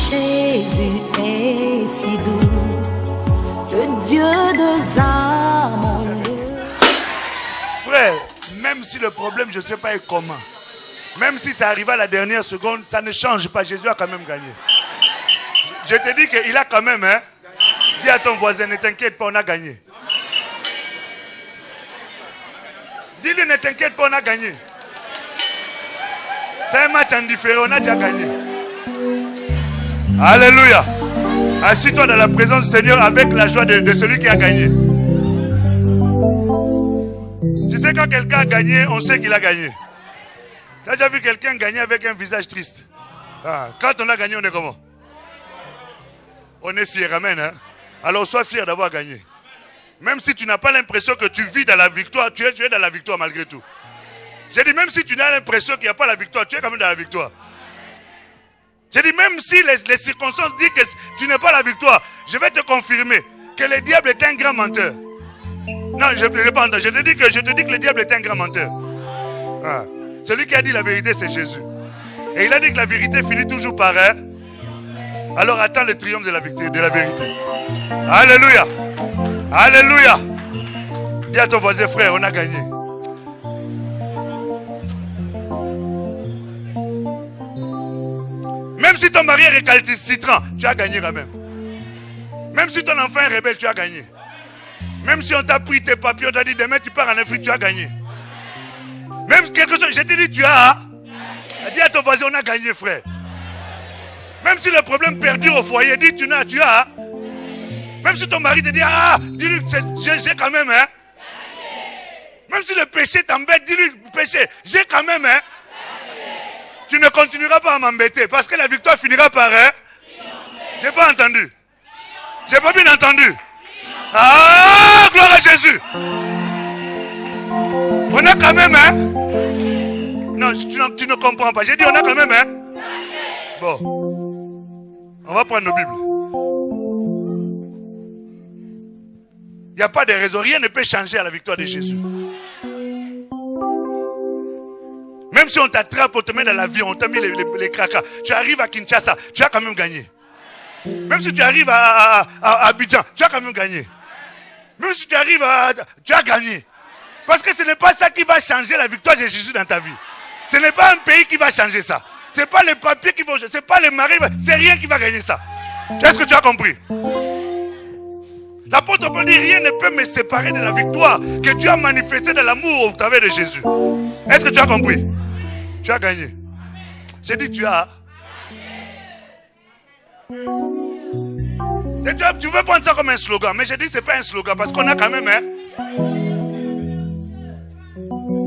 Jésus est si doux, le Dieu de âmes. Frère, même si le problème, je ne sais pas, est commun, même si ça arrive à la dernière seconde, ça ne change pas. Jésus a quand même gagné. Je te dis qu'il a quand même, hein. Dis à ton voisin, ne t'inquiète pas, on a gagné. Dis-lui, ne t'inquiète pas, on a gagné. C'est un match indifférent, on a déjà gagné. Alléluia. Assis-toi dans la présence du Seigneur avec la joie de celui qui a gagné. Tu sais, quand quelqu'un a gagné, on sait qu'il a gagné. Tu as déjà vu quelqu'un gagner avec un visage triste? Quand on a gagné, on est comment? On est fier, amen. Hein? Alors sois fier d'avoir gagné. Même si tu n'as pas l'impression que tu vis dans la victoire, tu es dans la victoire malgré tout. J'ai dit, même si tu n'as l'impression qu'il n'y a pas la victoire, tu es quand même dans la victoire. J'ai dit, même si les circonstances disent que tu n'es pas la victoire, je vais te confirmer que le diable est un grand menteur. Non, je ne pas entendre. Je te dis que le diable est un grand menteur. Celui qui a dit la vérité, c'est Jésus. Et il a dit que la vérité finit toujours par elle. Alors attends le triomphe de la vérité. Alléluia. Alléluia. Dis à ton voisin, frère, on a gagné. Même si ton mari est récalcitrant, tu as gagné quand même. Même si ton enfant est rebelle, tu as gagné. Même si on t'a pris tes papiers, on t'a dit demain tu pars en Afrique, tu as gagné. Même quelque chose, je t'ai dit tu as. Dis à ton voisin, on a gagné, frère. Même si le problème perdure au foyer, dis tu as. Même si ton mari te dit dis-lui j'ai quand même, hein. Même si le péché t'embête, dis-lui péché, j'ai quand même, hein. Tu ne continueras pas à m'embêter parce que la victoire finira par, hein. J'ai pas entendu. J'ai pas bien entendu. Gloire à Jésus. On a quand même, hein. Non, tu ne comprends pas. J'ai dit on a quand même, hein. Bon. On va prendre nos Bibles. Il n'y a pas de raison. Rien ne peut changer à la victoire de Jésus. Même si on t'attrape, on te met dans l'avion, on t'a mis les cracas. Tu arrives à Kinshasa, tu as quand même gagné. Même si tu arrives à Abidjan, tu as quand même gagné. Même si tu arrives tu as gagné. Parce que ce n'est pas ça qui va changer la victoire de Jésus dans ta vie. Ce n'est pas un pays qui va changer ça. Ce n'est pas les papiers qui vont changer. Ce n'est pas les maris. C'est rien qui va gagner ça. Est-ce que tu as compris? L'apôtre Paul dit, rien ne peut me séparer de la victoire que Dieu a manifestée de l'amour au travers de Jésus. Est-ce que tu as compris? Tu as gagné. J'ai dit tu as. Tu veux prendre ça comme un slogan, mais j'ai dit c'est pas un slogan parce qu'on a quand même, hein.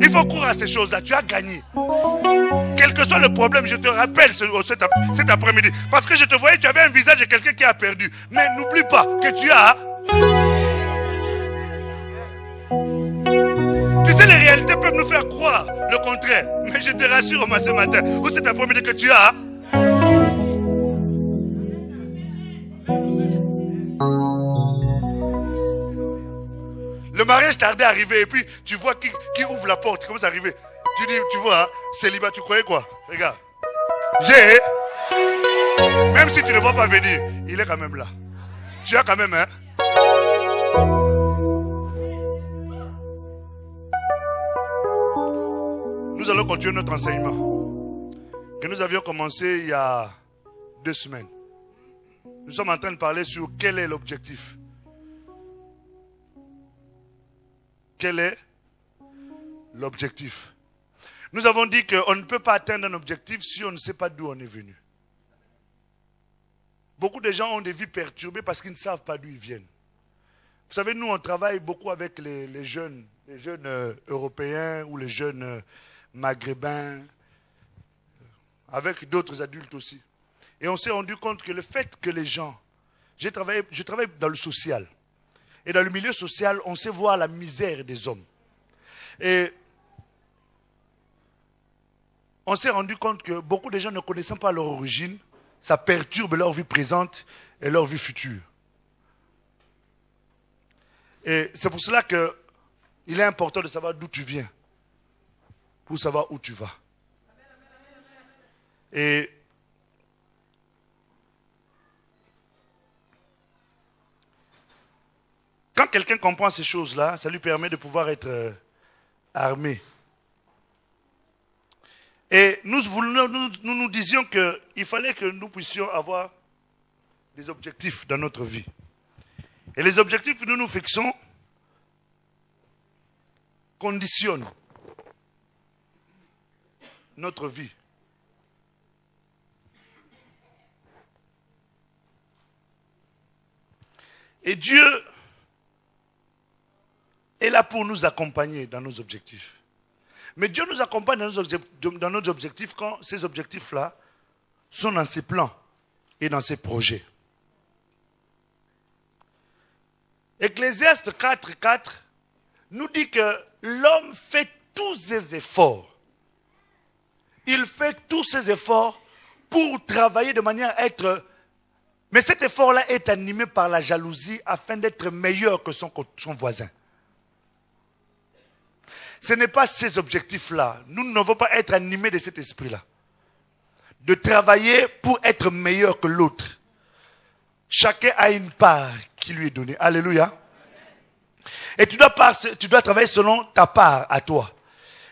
Il faut croire à ces choses-là. Tu as gagné. Quel que soit le problème, je te rappelle cet après-midi. Parce que je te voyais, tu avais un visage de quelqu'un qui a perdu. Mais n'oublie pas que tu as. Tu sais, les réalités peuvent nous faire croire le contraire. Mais je te rassure, moi, ce matin, ou cet après-midi que tu as. Le mariage tardait à arriver et puis tu vois qui ouvre la porte, comment ça arriver. Tu dis, tu vois, hein, célibat, tu croyais quoi? Regarde. Même si tu ne vois pas venir, il est quand même là. Tu as quand même, hein. Nous allons continuer notre enseignement que nous avions commencé il y a 2 semaines. Nous sommes en train de parler sur quel est l'objectif. Quel est l'objectif? Nous avons dit qu'on ne peut pas atteindre un objectif si on ne sait pas d'où on est venu. Beaucoup de gens ont des vies perturbées parce qu'ils ne savent pas d'où ils viennent. Vous savez, nous, on travaille beaucoup avec les jeunes européens ou les jeunes maghrébins, avec d'autres adultes aussi. Et on s'est rendu compte que le fait que les gens... Je travaille dans le social. Et dans le milieu social, on sait voir la misère des hommes. Et on s'est rendu compte que beaucoup de gens ne connaissant pas leur origine, ça perturbe leur vie présente et leur vie future. Et c'est pour cela qu'il est important de savoir d'où tu viens, pour savoir où tu vas. Et Quand quelqu'un comprend ces choses-là, ça lui permet de pouvoir être armé. Et nous disions qu'il fallait que nous puissions avoir des objectifs dans notre vie. Et les objectifs que nous nous fixons conditionnent notre vie. Et Dieu est là pour nous accompagner dans nos objectifs. Mais Dieu nous accompagne dans nos objectifs quand ces objectifs-là sont dans ses plans et dans ses projets. Ecclésiaste 4:4 nous dit que l'homme fait tous ses efforts. Il fait tous ses efforts pour travailler de manière à être... Mais cet effort-là est animé par la jalousie afin d'être meilleur que son voisin. Ce n'est pas ces objectifs-là. Nous ne devons pas être animés de cet esprit-là. De travailler pour être meilleur que l'autre. Chacun a une part qui lui est donnée. Alléluia. Et tu dois travailler selon ta part à toi.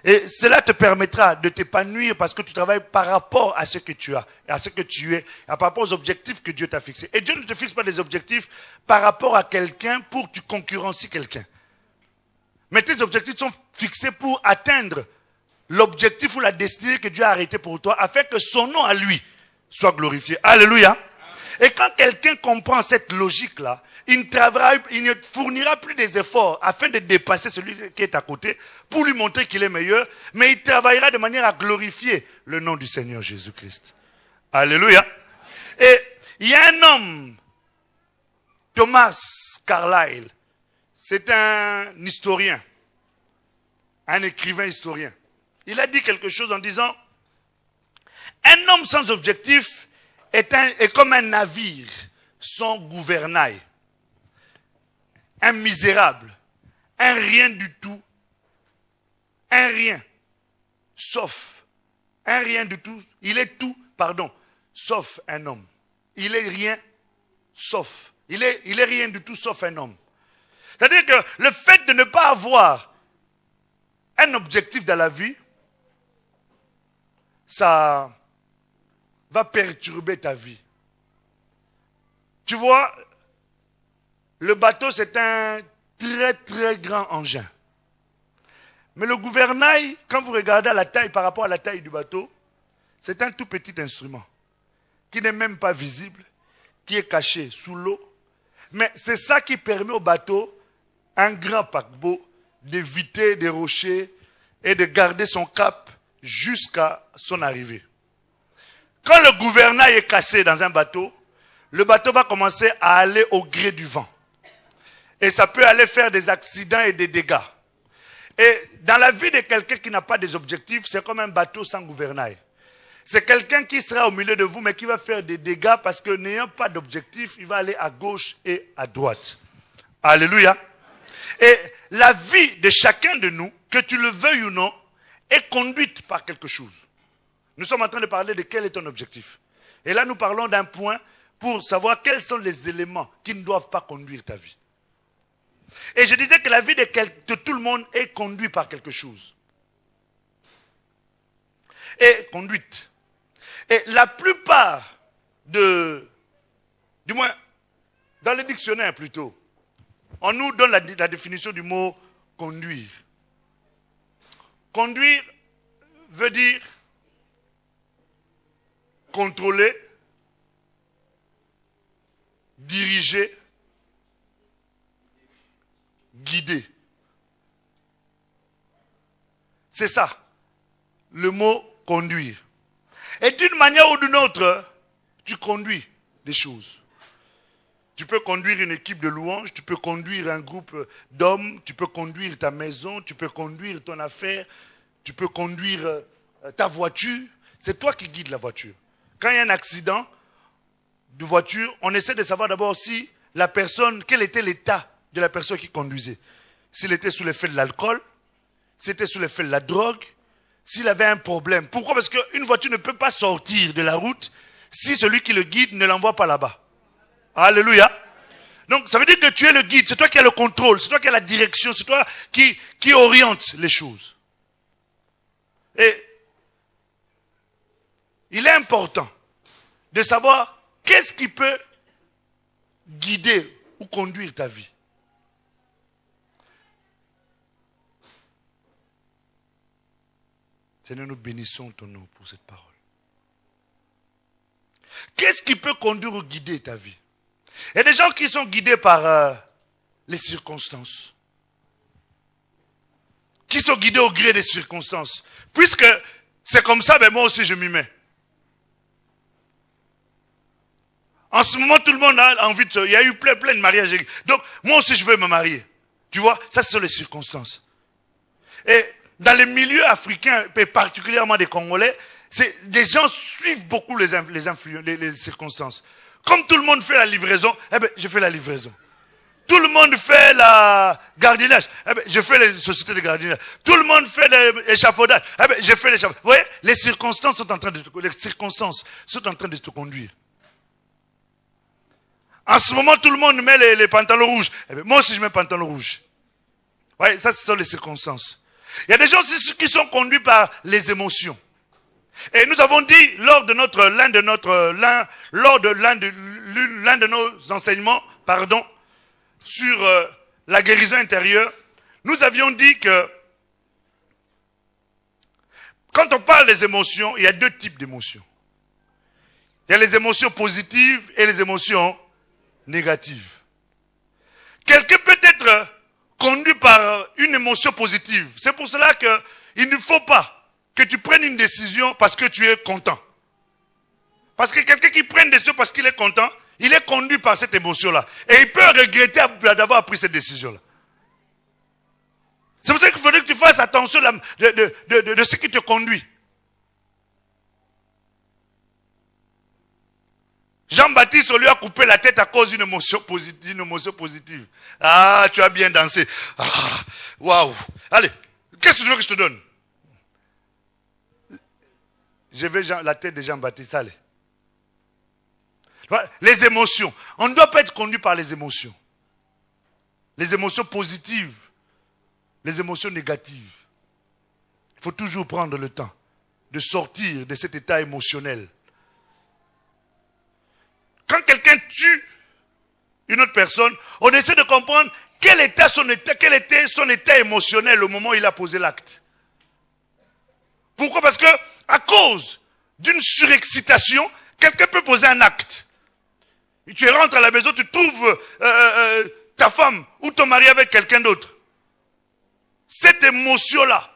Et cela te permettra de t'épanouir parce que tu travailles par rapport à ce que tu as, et à ce que tu es, par rapport aux objectifs que Dieu t'a fixés. Et Dieu ne te fixe pas des objectifs par rapport à quelqu'un pour que tu concurrencies quelqu'un. Mais tes objectifs sont fixés pour atteindre l'objectif ou la destinée que Dieu a arrêtée pour toi, afin que son nom à lui soit glorifié. Alléluia. Et quand quelqu'un comprend cette logique-là, il ne fournira plus des efforts afin de dépasser celui qui est à côté pour lui montrer qu'il est meilleur, mais il travaillera de manière à glorifier le nom du Seigneur Jésus-Christ. Alléluia. Et il y a un homme, Thomas Carlyle, c'est un historien, un écrivain historien. Il a dit quelque chose en disant, un homme sans objectif est comme un navire sans gouvernail. Un misérable, un rien du tout, un rien, sauf, un rien du tout, il est tout, sauf un homme. Il est rien, sauf, il est rien du tout, sauf un homme. C'est-à-dire que le fait de ne pas avoir un objectif dans la vie, ça va perturber ta vie. Tu vois, le bateau, c'est un très très grand engin. Mais le gouvernail, quand vous regardez à la taille par rapport à la taille du bateau, c'est un tout petit instrument qui n'est même pas visible, qui est caché sous l'eau. Mais c'est ça qui permet au bateau, un grand paquebot, d'éviter des rochers et de garder son cap jusqu'à son arrivée. Quand le gouvernail est cassé dans un bateau, le bateau va commencer à aller au gré du vent. Et ça peut aller faire des accidents et des dégâts. Et dans la vie de quelqu'un qui n'a pas des objectifs, c'est comme un bateau sans gouvernail. C'est quelqu'un qui sera au milieu de vous, mais qui va faire des dégâts parce que n'ayant pas d'objectif, il va aller à gauche et à droite. Alléluia. Et la vie de chacun de nous, que tu le veuilles ou non, est conduite par quelque chose. Nous sommes en train de parler de quel est ton objectif. Et là, nous parlons d'un point pour savoir quels sont les éléments qui ne doivent pas conduire ta vie. Et je disais que la vie de tout le monde est conduite par quelque chose. Et conduite. Et la plupart du moins, dans le dictionnaire plutôt, on nous donne la définition du mot conduire. Conduire veut dire contrôler, diriger, guider. C'est ça, le mot conduire. Et d'une manière ou d'une autre, tu conduis des choses. Tu peux conduire une équipe de louanges, tu peux conduire un groupe d'hommes, tu peux conduire ta maison, tu peux conduire ton affaire, tu peux conduire ta voiture. C'est toi qui guides la voiture. Quand il y a un accident de voiture, on essaie de savoir d'abord si la personne, quel était l'état de la personne qui conduisait. S'il était sous l'effet de l'alcool, s'il était sous l'effet de la drogue, s'il avait un problème. Pourquoi? Parce qu'une voiture ne peut pas sortir de la route si celui qui le guide ne l'envoie pas là-bas. Alléluia. Donc, ça veut dire que tu es le guide, c'est toi qui as le contrôle, c'est toi qui as la direction, c'est toi qui oriente les choses. Et il est important de savoir qu'est-ce qui peut guider ou conduire ta vie. Seigneur, nous bénissons ton nom pour cette parole. Qu'est-ce qui peut conduire ou guider ta vie? Il y a des gens qui sont guidés par les circonstances. Qui sont guidés au gré des circonstances. Puisque c'est comme ça, ben moi aussi je m'y mets. En ce moment, tout le monde a envie de... Il y a eu plein de mariages. Donc, moi aussi je veux me marier. Tu vois, ça ce sont les circonstances. Et dans les milieux africains, et particulièrement des Congolais, des gens suivent beaucoup les circonstances. Comme tout le monde fait la livraison, eh ben, je fais la livraison. Tout le monde fait la gardiennage, eh ben, je fais les sociétés de gardiennage. Tout le monde fait l'échafaudage, eh ben, je fais l'échafaudage. Vous voyez, les circonstances sont en train de te conduire. En ce moment, tout le monde met les pantalons rouges. Eh ben, moi aussi, je mets pantalon rouge. Vous voyez, ça, ce sont les circonstances. Il y a des gens aussi qui sont conduits par les émotions. Et nous avons dit, lors de l'un de nos enseignements, sur la guérison intérieure, nous avions dit que quand on parle des émotions, il y a deux types d'émotions. Il y a les émotions positives et les émotions négatives. Quelqu'un peut être conduit par une émotion positive. C'est pour cela qu'il ne faut pas que tu prennes une décision parce que tu es content. Parce que quelqu'un qui prend une décision parce qu'il est content, il est conduit par cette émotion-là. Et il peut regretter d'avoir pris cette décision-là. C'est pour ça qu'il faudrait que tu fasses attention de ce qui te conduit. Jean-Baptiste, on lui a coupé la tête à cause d'une émotion positive. Ah, tu as bien dansé. Ah, waouh. Allez, qu'est-ce que tu veux que je te donne? Je vais la tête de Jean-Baptiste, allez. Les émotions. On ne doit pas être conduit par les émotions. Les émotions positives, les émotions négatives. Il faut toujours prendre le temps de sortir de cet état émotionnel. Quand quelqu'un tue une autre personne, on essaie de comprendre quel était son état émotionnel au moment où il a posé l'acte. Pourquoi? Parce que à cause d'une surexcitation, quelqu'un peut poser un acte. Et tu rentres à la maison, tu trouves ta femme ou ton mari avec quelqu'un d'autre. Cette émotion-là,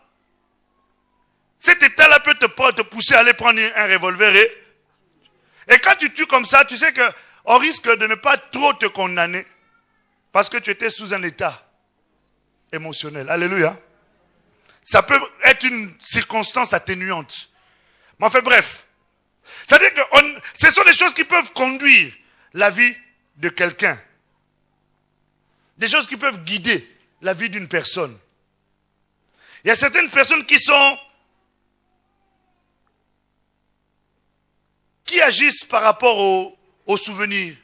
cet état-là peut te pousser à aller prendre un revolver et quand tu tues comme ça, tu sais qu'on risque de ne pas trop te condamner parce que tu étais sous un état émotionnel. Alléluia. Ça peut être une circonstance atténuante. Mais enfin bref, c'est-à-dire que ce sont des choses qui peuvent conduire la vie de quelqu'un. Des choses qui peuvent guider la vie d'une personne. Il y a certaines personnes qui agissent par rapport aux souvenirs.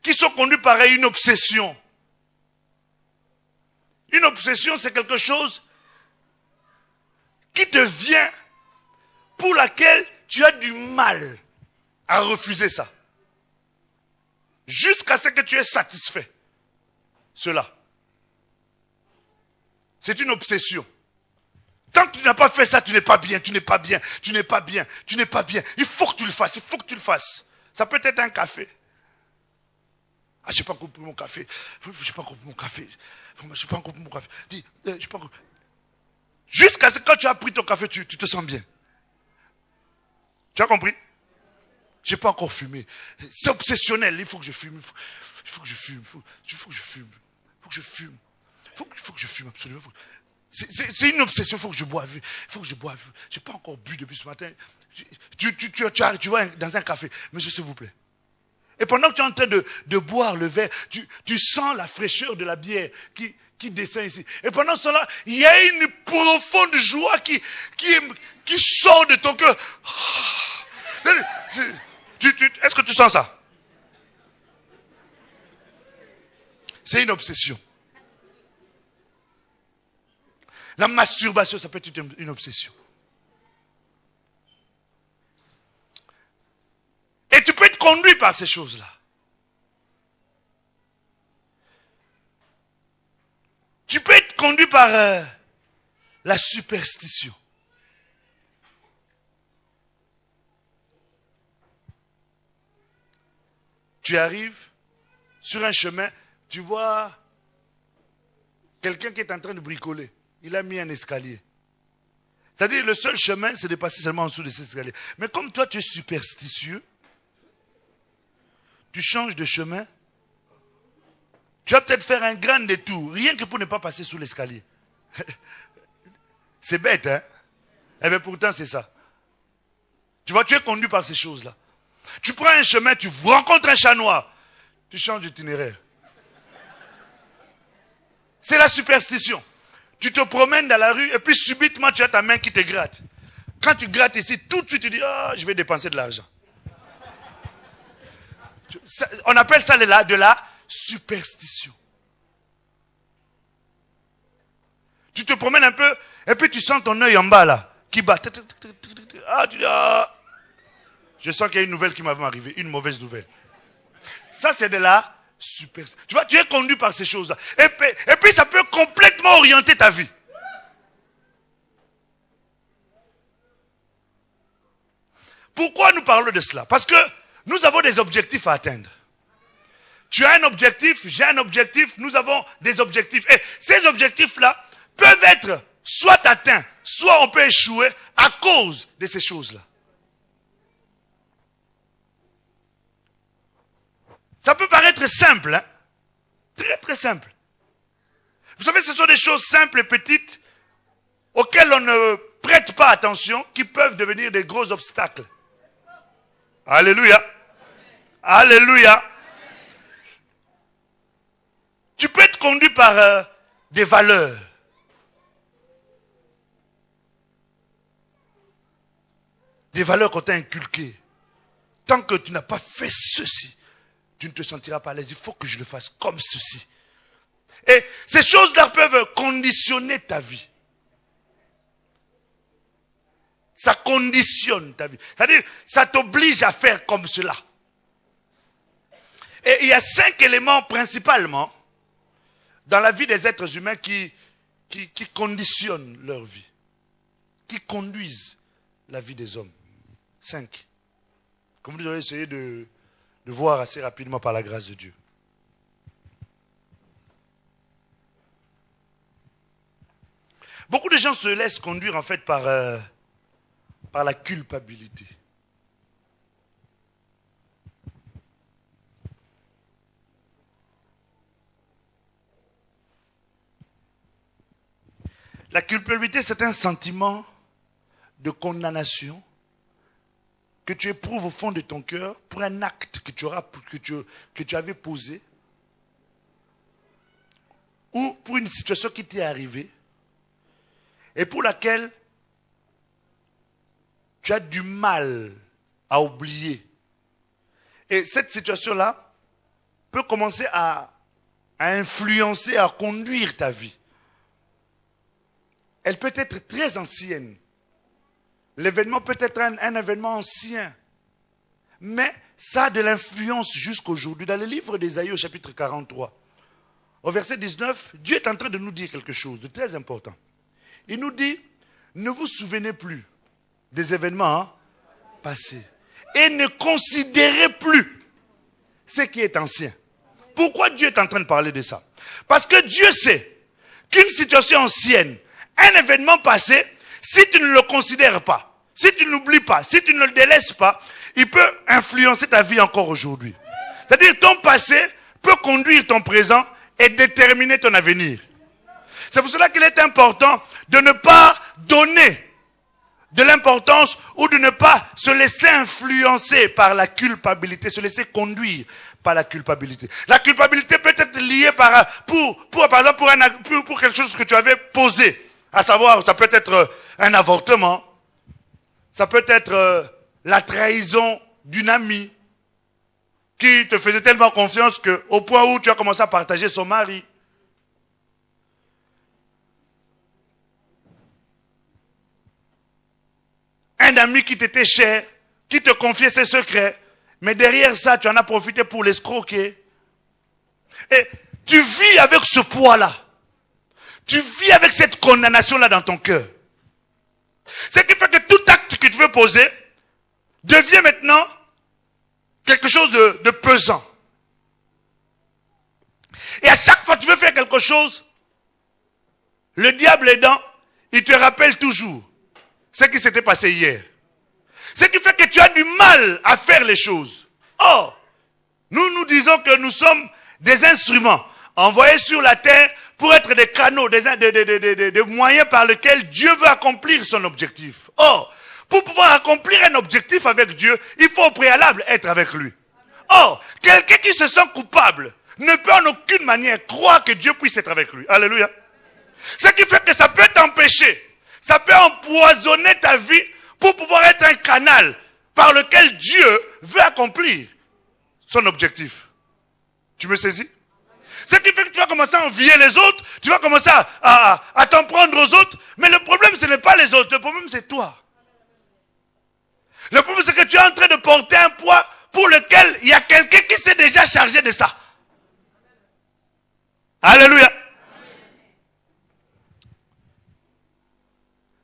Qui sont conduits par une obsession. Une obsession, c'est quelque chose qui te vient, pour laquelle tu as du mal à refuser ça. Jusqu'à ce que tu aies satisfait cela. C'est une obsession. Tant que tu n'as pas fait ça, tu n'es pas bien, tu n'es pas bien, tu n'es pas bien, tu n'es pas bien. Il faut que tu le fasses, il faut que tu le fasses. Ça peut être un café. Ah, j'ai pas compris mon café. J'ai pas compris mon café. J'ai pas compris mon café. Dis, j'ai pas compris. Jusqu'à ce que quand tu as pris ton café, tu te sens bien. Tu as compris? J'ai pas encore fumé. C'est obsessionnel. Il faut que je fume. Il faut que je fume. Il faut que je fume. Il faut que je fume. Il faut que je fume absolument. C'est une obsession. Il faut que je boive. Il faut que je boive. J'ai pas encore bu depuis ce matin. Tu vas dans un café. Monsieur, s'il vous plaît. Et pendant que tu es en train de boire le verre, tu sens la fraîcheur de la bière qui descend ici. Et pendant ce temps-là, il y a une profonde joie qui sort de ton cœur. Est-ce que tu sens ça? C'est une obsession. La masturbation, ça peut être une obsession. Et tu peux être conduit par ces choses-là. Tu peux être conduit par la superstition. Tu arrives sur un chemin, tu vois quelqu'un qui est en train de bricoler. Il a mis un escalier. C'est-à-dire, le seul chemin, c'est de passer seulement en dessous de cet escalier. Mais comme toi, tu es superstitieux, tu changes de chemin, tu vas peut-être faire un grand détour, rien que pour ne pas passer sous l'escalier. C'est bête, hein? Eh bien, pourtant, c'est ça. Tu vois, tu es conduit par ces choses-là. Tu prends un chemin, tu rencontres un chat noir, tu changes d'itinéraire. C'est la superstition. Tu te promènes dans la rue et puis subitement tu as ta main qui te gratte. Quand tu grattes ici, tout de suite tu dis, je vais dépenser de l'argent. On appelle ça de la superstition. Tu te promènes un peu et puis tu sens ton œil en bas là, qui bat. Tu dis, je sens qu'il y a une nouvelle qui m'avait arrivé, une mauvaise nouvelle. Ça c'est de la superstition. Tu vois, tu es conduit par ces choses-là. Et puis ça peut complètement orienter ta vie. Pourquoi nous parlons de cela? Parce que nous avons des objectifs à atteindre. Tu as un objectif, j'ai un objectif, nous avons des objectifs. Et ces objectifs-là peuvent être soit atteints, soit on peut échouer à cause de ces choses-là. Ça peut paraître simple, hein? Très très simple. Vous savez, ce sont des choses simples et petites auxquelles on ne prête pas attention, qui peuvent devenir des gros obstacles. Alléluia. Alléluia. Tu peux être conduit par des valeurs. Des valeurs qu'on t'a inculquées. Tant que tu n'as pas fait ceci, tu ne te sentiras pas à l'aise. Il faut que je le fasse comme ceci. Et ces choses-là peuvent conditionner ta vie. Ça conditionne ta vie. C'est-à-dire, ça t'oblige à faire comme cela. Et il y a 5 éléments principalement dans la vie des êtres humains qui conditionnent leur vie. Qui conduisent la vie des hommes. 5. Comme vous aurez essayé de voir assez rapidement par la grâce de Dieu. Beaucoup de gens se laissent conduire en fait par la culpabilité. La culpabilité, c'est un sentiment de condamnation que tu éprouves au fond de ton cœur pour un acte que tu avais posé ou pour une situation qui t'est arrivée et pour laquelle tu as du mal à oublier. Et cette situation-là peut commencer à influencer, à conduire ta vie. Elle peut être très ancienne. L'événement peut être un événement ancien. Mais ça a de l'influence jusqu'aujourd'hui. Dans le livre d'Ésaïe au chapitre 43, au verset 19, Dieu est en train de nous dire quelque chose de très important. Il nous dit, ne vous souvenez plus des événements passés. Et ne considérez plus ce qui est ancien. Pourquoi Dieu est en train de parler de ça? Parce que Dieu sait qu'une situation ancienne, un événement passé, si tu ne le considères pas, si tu n'oublies pas, si tu ne le délaisses pas, il peut influencer ta vie encore aujourd'hui. C'est-à-dire ton passé peut conduire ton présent et déterminer ton avenir. C'est pour cela qu'il est important de ne pas donner de l'importance ou de ne pas se laisser influencer par la culpabilité, se laisser conduire par la culpabilité. La culpabilité peut être liée par exemple pour quelque chose que tu avais posé. À savoir, ça peut être un avortement, ça peut être la trahison d'une amie, qui te faisait tellement confiance qu'au point où tu as commencé à partager son mari. Un ami qui t'était cher, qui te confiait ses secrets, mais derrière ça, tu en as profité pour l'escroquer. Et tu vis avec ce poids-là. Tu vis avec cette condamnation-là dans ton cœur. Ce qui fait que tout acte que tu veux poser devient maintenant quelque chose de pesant. Et à chaque fois que tu veux faire quelque chose, le diable aidant, il te rappelle toujours ce qui s'était passé hier. Ce qui fait que tu as du mal à faire les choses. Or, nous disons que nous sommes des instruments envoyés sur la terre pour être des canaux, des moyens par lesquels Dieu veut accomplir son objectif. Or, pour pouvoir accomplir un objectif avec Dieu, il faut au préalable être avec lui. Or, quelqu'un qui se sent coupable ne peut en aucune manière croire que Dieu puisse être avec lui. Alléluia. Ce qui fait que ça peut t'empêcher, ça peut empoisonner ta vie pour pouvoir être un canal par lequel Dieu veut accomplir son objectif. Tu me saisis? Ce qui fait que tu vas commencer à envier les autres, tu vas commencer à t'en prendre aux autres, mais le problème ce n'est pas les autres, le problème c'est toi. Le problème c'est que tu es en train de porter un poids pour lequel il y a quelqu'un qui s'est déjà chargé de ça. Alléluia.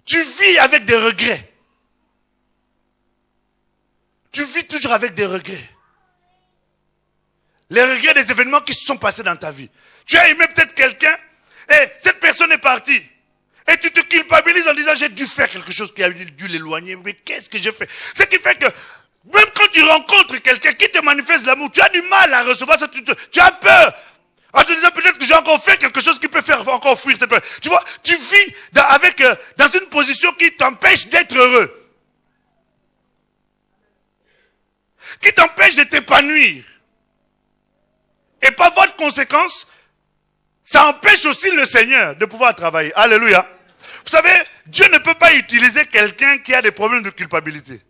Tu vis avec des regrets. Tu vis toujours avec des regrets. Les regrets des événements qui se sont passés dans ta vie. Tu as aimé peut-être quelqu'un et cette personne est partie. Et tu te culpabilises en disant j'ai dû faire quelque chose qui a dû l'éloigner. Mais qu'est-ce que j'ai fait? Ce qui fait que même quand tu rencontres quelqu'un qui te manifeste l'amour, tu as du mal à recevoir ça. Tu as peur. En te disant peut-être que j'ai encore fait quelque chose qui peut faire encore fuir cette personne. Tu vois, tu vis dans une position qui t'empêche d'être heureux. Qui t'empêche de t'épanouir. Et par voie de conséquence, ça empêche aussi le Seigneur de pouvoir travailler. Alléluia. Vous savez, Dieu ne peut pas utiliser quelqu'un qui a des problèmes de culpabilité.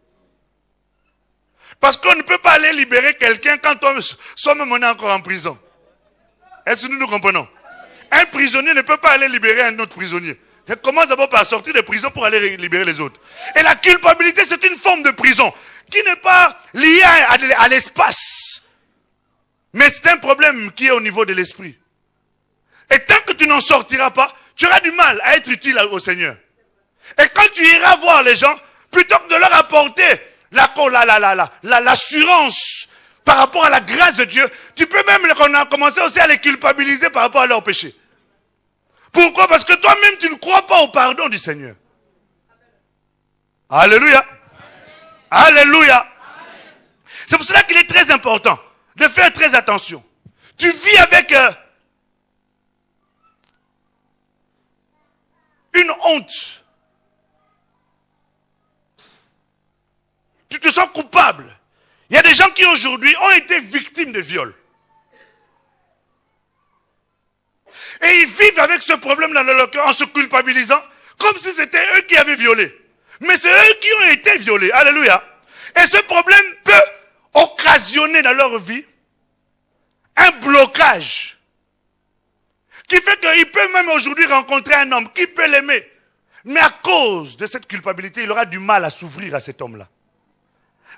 Parce qu'on ne peut pas aller libérer quelqu'un quand soi-même on est encore en prison. Est-ce que nous comprenons? Un prisonnier ne peut pas aller libérer un autre prisonnier. Il commence d'abord par sortir de prison pour aller libérer les autres. Et la culpabilité, c'est une forme de prison qui n'est pas liée à l'espace. Mais c'est un problème qui est au niveau de l'esprit. Et tant que tu n'en sortiras pas, tu auras du mal à être utile au Seigneur. Et quand tu iras voir les gens, plutôt que de leur apporter l'assurance par rapport à la grâce de Dieu, tu peux même commencer aussi à les culpabiliser par rapport à leurs péchés. Pourquoi? Parce que toi-même, tu ne crois pas au pardon du Seigneur. Alléluia. Alléluia. C'est pour cela qu'il est très important de faire très attention. Tu vis avec une honte. Tu te sens coupable. Il y a des gens qui aujourd'hui ont été victimes de viol. Et ils vivent avec ce problème dans leur cœur en se culpabilisant comme si c'était eux qui avaient violé. Mais c'est eux qui ont été violés. Alléluia. Et ce problème peut occasionner dans leur vie un blocage qui fait qu'il peut même aujourd'hui rencontrer un homme qui peut l'aimer. Mais à cause de cette culpabilité, il aura du mal à s'ouvrir à cet homme-là.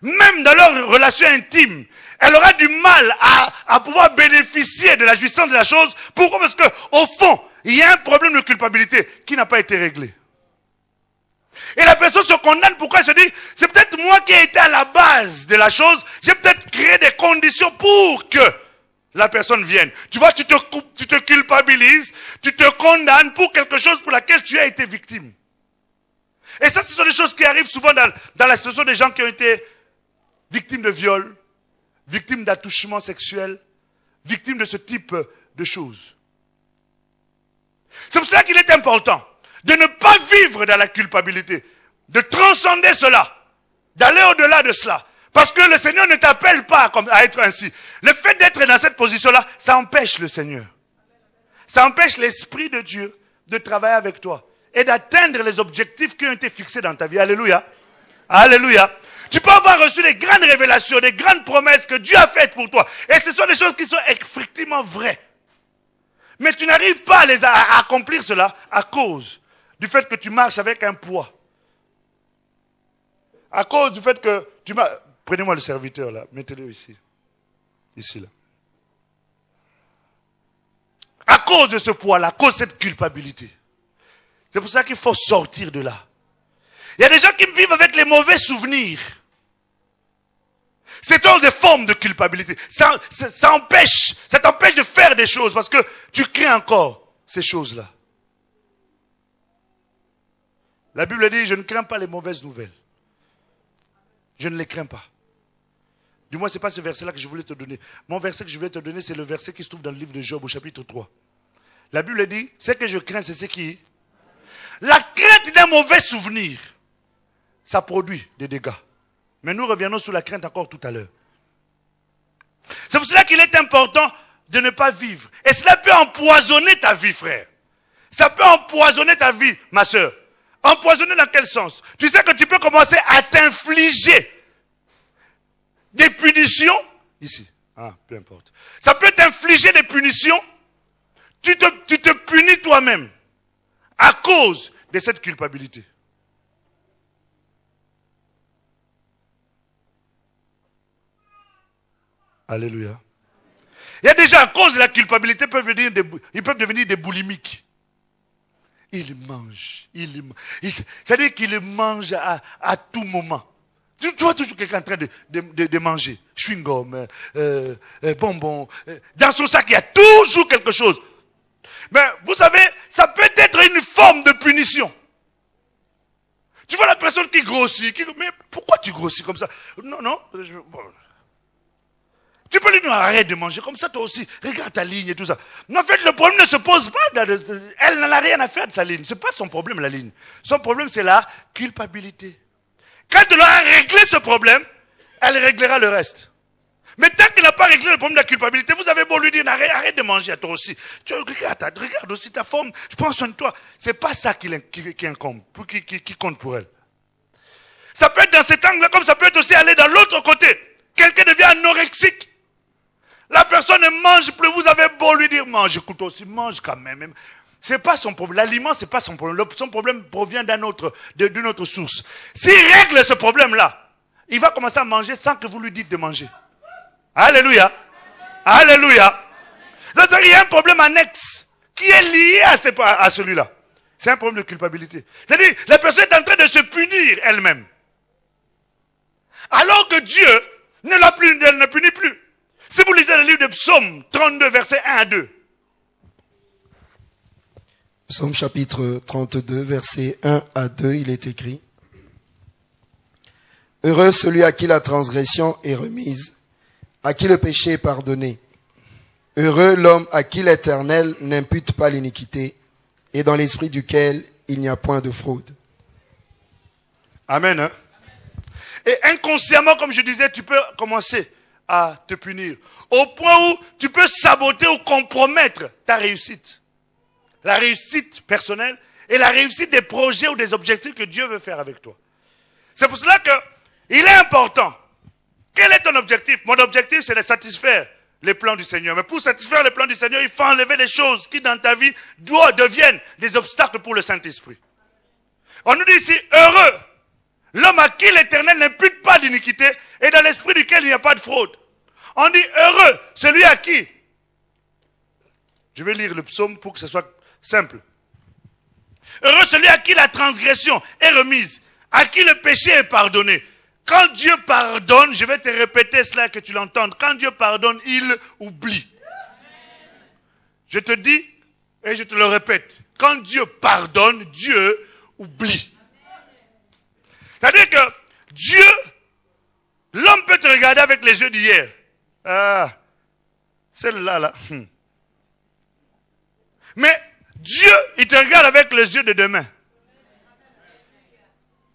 Même dans leur relation intime, elle aura du mal à pouvoir bénéficier de la jouissance de la chose. Pourquoi? Parce que au fond, il y a un problème de culpabilité qui n'a pas été réglé. Et la personne se condamne. Pourquoi? Elle se dit, c'est peut-être moi qui ai été à la base de la chose. J'ai peut-être créé des conditions pour que la personne vienne. Tu vois, tu te culpabilises, tu te condamnes pour quelque chose pour laquelle tu as été victime. Et ça, ce sont des choses qui arrivent souvent dans la situation des gens qui ont été victimes de viol, victimes d'attouchement sexuel, victimes de ce type de choses. C'est pour cela qu'il est important de ne pas vivre dans la culpabilité, de transcender cela, d'aller au-delà de cela. Parce que le Seigneur ne t'appelle pas à être ainsi. Le fait d'être dans cette position-là, ça empêche le Seigneur. Ça empêche l'Esprit de Dieu de travailler avec toi et d'atteindre les objectifs qui ont été fixés dans ta vie. Alléluia. Alléluia. Tu peux avoir reçu des grandes révélations, des grandes promesses que Dieu a faites pour toi. Et ce sont des choses qui sont effectivement vraies. Mais tu n'arrives pas à accomplir cela à cause du fait que tu marches avec un poids. À cause du fait que tu marches... Prenez-moi le serviteur là, mettez-le ici. Ici là. À cause de ce poids-là, à cause de cette culpabilité. C'est pour ça qu'il faut sortir de là. Il y a des gens qui vivent avec les mauvais souvenirs. C'est une des formes de culpabilité. Ça t'empêche de faire des choses parce que tu crains encore ces choses-là. La Bible dit, je ne crains pas les mauvaises nouvelles. Je ne les crains pas. Du moins, ce n'est pas ce verset-là que je voulais te donner. Mon verset que je voulais te donner, c'est le verset qui se trouve dans le livre de Job au chapitre 3. La Bible dit, ce que je crains, c'est ce qui... La crainte d'un mauvais souvenir, ça produit des dégâts. Mais nous reviendrons sur la crainte encore tout à l'heure. C'est pour cela qu'il est important de ne pas vivre. Et cela peut empoisonner ta vie, frère. Ça peut empoisonner ta vie, ma soeur. Empoisonner dans quel sens? Tu sais que tu peux commencer à t'infliger des punitions. Ici. Peu importe. Ça peut t'infliger des punitions. Tu te punis toi-même à cause de cette culpabilité. Alléluia. Il y a déjà, à cause de la culpabilité, ils peuvent devenir des boulimiques. Ils mangent. C'est-à-dire qu'ils mangent à tout moment. Tu vois toujours quelqu'un en train de manger. Chewing-gum, bonbons. Dans son sac, il y a toujours quelque chose. Mais vous savez, ça peut être une forme de punition. Tu vois la personne qui grossit. Mais pourquoi tu grossis comme ça? Non. Tu peux lui dire, arrête de manger comme ça toi aussi. Regarde ta ligne et tout ça. Mais en fait, le problème ne se pose pas. Elle n'en a rien à faire de sa ligne. Ce n'est pas son problème, la ligne. Son problème, c'est la culpabilité. Quand elle aura réglé ce problème, elle réglera le reste. Mais tant qu'elle n'a pas réglé le problème de la culpabilité, vous avez beau lui dire, arrête de manger à toi aussi. Regarde aussi ta forme, je prends soin de toi. C'est pas ça qui incombe, qui compte pour elle. Ça peut être dans cet angle-là, comme ça peut être aussi aller dans l'autre côté. Quelqu'un devient anorexique. La personne ne mange plus, vous avez beau lui dire, mange, écoute aussi, mange quand même. C'est pas son problème. L'aliment, c'est pas son problème. Son problème provient d'une autre source. S'il règle ce problème-là, il va commencer à manger sans que vous lui dites de manger. Alléluia. Alléluia. Donc, il y a un problème annexe qui est lié à celui-là. C'est un problème de culpabilité. C'est-à-dire, la personne est en train de se punir elle-même. Alors que Dieu elle ne punit plus. Si vous lisez le livre de Psaume 32, versets 1 à 2. Psaume chapitre 32, versets 1 à 2, il est écrit. Heureux celui à qui la transgression est remise, à qui le péché est pardonné. Heureux l'homme à qui l'Éternel n'impute pas l'iniquité, et dans l'esprit duquel il n'y a point de fraude. Amen. Et inconsciemment, comme je disais, tu peux commencer à te punir. Au point où tu peux saboter ou compromettre ta réussite. La réussite personnelle et la réussite des projets ou des objectifs que Dieu veut faire avec toi. C'est pour cela qu'il est important. Quel est ton objectif? Mon objectif, c'est de satisfaire les plans du Seigneur. Mais pour satisfaire les plans du Seigneur, il faut enlever les choses qui, dans ta vie, deviennent des obstacles pour le Saint-Esprit. On nous dit ici, heureux l'homme à qui l'Éternel n'impute pas d'iniquité et dans l'esprit duquel il n'y a pas de fraude. On dit heureux celui à qui. Je vais lire le psaume pour que ce soit simple. Heureux celui à qui la transgression est remise, à qui le péché est pardonné. Quand Dieu pardonne, je vais te répéter cela que tu l'entendes. Quand Dieu pardonne, il oublie. Je te dis et je te le répète. Quand Dieu pardonne, Dieu oublie. C'est-à-dire que Dieu, l'homme peut te regarder avec les yeux d'hier. Celle-là, là. Mais Dieu, il te regarde avec les yeux de demain.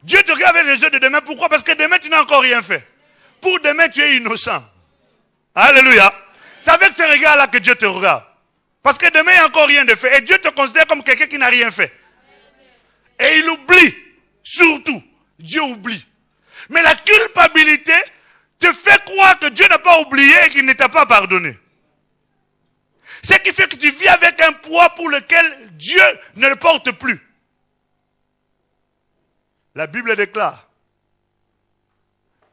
Dieu te regarde avec les yeux de demain. Pourquoi? Parce que demain, tu n'as encore rien fait. Pour demain, tu es innocent. Alléluia. C'est avec ce regard-là que Dieu te regarde. Parce que demain, il n'y a encore rien de fait. Et Dieu te considère comme quelqu'un qui n'a rien fait. Et il oublie. Surtout, Dieu oublie. Mais la culpabilité te fait croire que Dieu n'a pas oublié et qu'il ne t'a pas pardonné. Ce qui fait que tu vis avec un poids pour lequel Dieu ne le porte plus. La Bible déclare,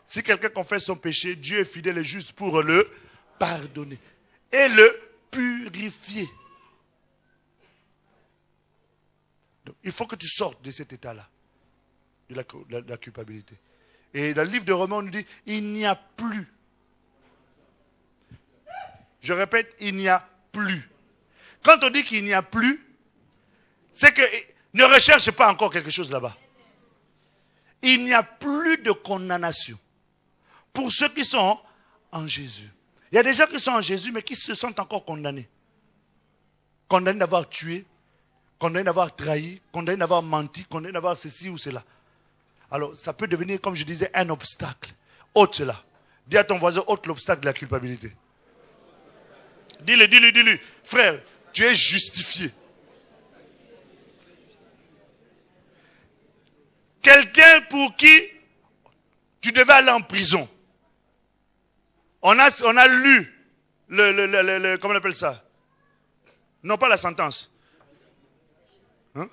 si quelqu'un confesse son péché, Dieu est fidèle et juste pour le pardonner et le purifier. Donc, il faut que tu sortes de cet état-là, de la culpabilité. Et dans le livre de Romains, on nous dit, il n'y a plus. Je répète, il n'y a plus. Quand on dit qu'il n'y a plus, c'est que ne recherche pas encore quelque chose là-bas. Il n'y a plus de condamnation pour ceux qui sont en Jésus. Il y a des gens qui sont en Jésus, mais qui se sentent encore condamnés. Condamnés d'avoir tué, condamnés d'avoir trahi, condamnés d'avoir menti, condamnés d'avoir ceci ou cela. Alors, ça peut devenir, comme je disais, un obstacle. Ôte cela. Dis à ton voisin, ôte l'obstacle de la culpabilité. Dis-le. Frère, tu es justifié. Quelqu'un pour qui tu devais aller en prison. On a lu comment on appelle ça? Non, pas la sentence. Hein?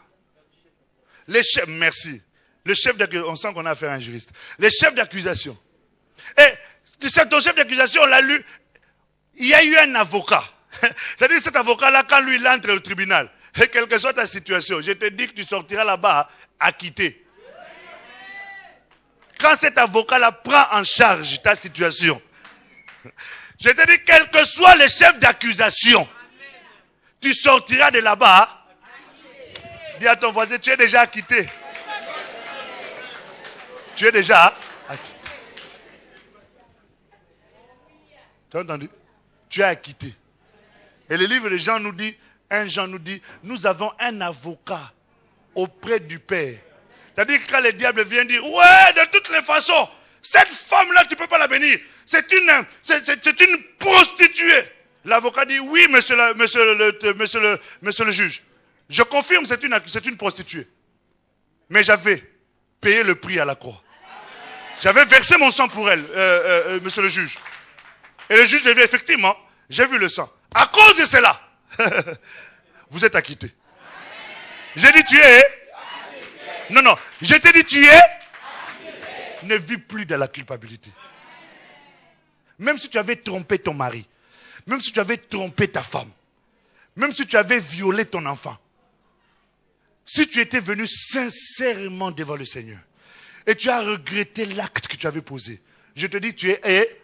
Les chefs, merci. Le chef d'accusation, on sent qu'on a affaire à un juriste. Les chefs d'accusation. Et ton chef d'accusation, on l'a lu. Il y a eu un avocat. C'est-à-dire cet avocat-là, quand lui, il entre au tribunal, et quelle que soit ta situation, je te dis que tu sortiras là-bas acquitté. Quand cet avocat-là prend en charge ta situation, je te dis, quel que soit le chef d'accusation, tu sortiras de là-bas. Dis à ton voisin, tu es déjà acquitté. Tu es déjà acquitté. Tu as entendu? Tu es acquitté. Et le livre de Jean nous dit, 1 Jean nous dit, nous avons un avocat auprès du Père. C'est-à-dire que quand le diable vient dire, ouais, de toutes les façons, cette femme-là, tu ne peux pas la bénir. C'est une prostituée. L'avocat dit, oui, monsieur le juge. Je confirme, c'est une prostituée. Mais j'avais payé le prix à la croix. J'avais versé mon sang pour elle, monsieur le juge. Et le juge dit, effectivement, j'ai vu le sang. À cause de cela, vous êtes acquitté. J'ai dit, tu es... Non, je t'ai dit, tu es... Ne vis plus de la culpabilité. Même si tu avais trompé ton mari, même si tu avais trompé ta femme, même si tu avais violé ton enfant, si tu étais venu sincèrement devant le Seigneur et tu as regretté l'acte que tu avais posé, je te dis, tu es...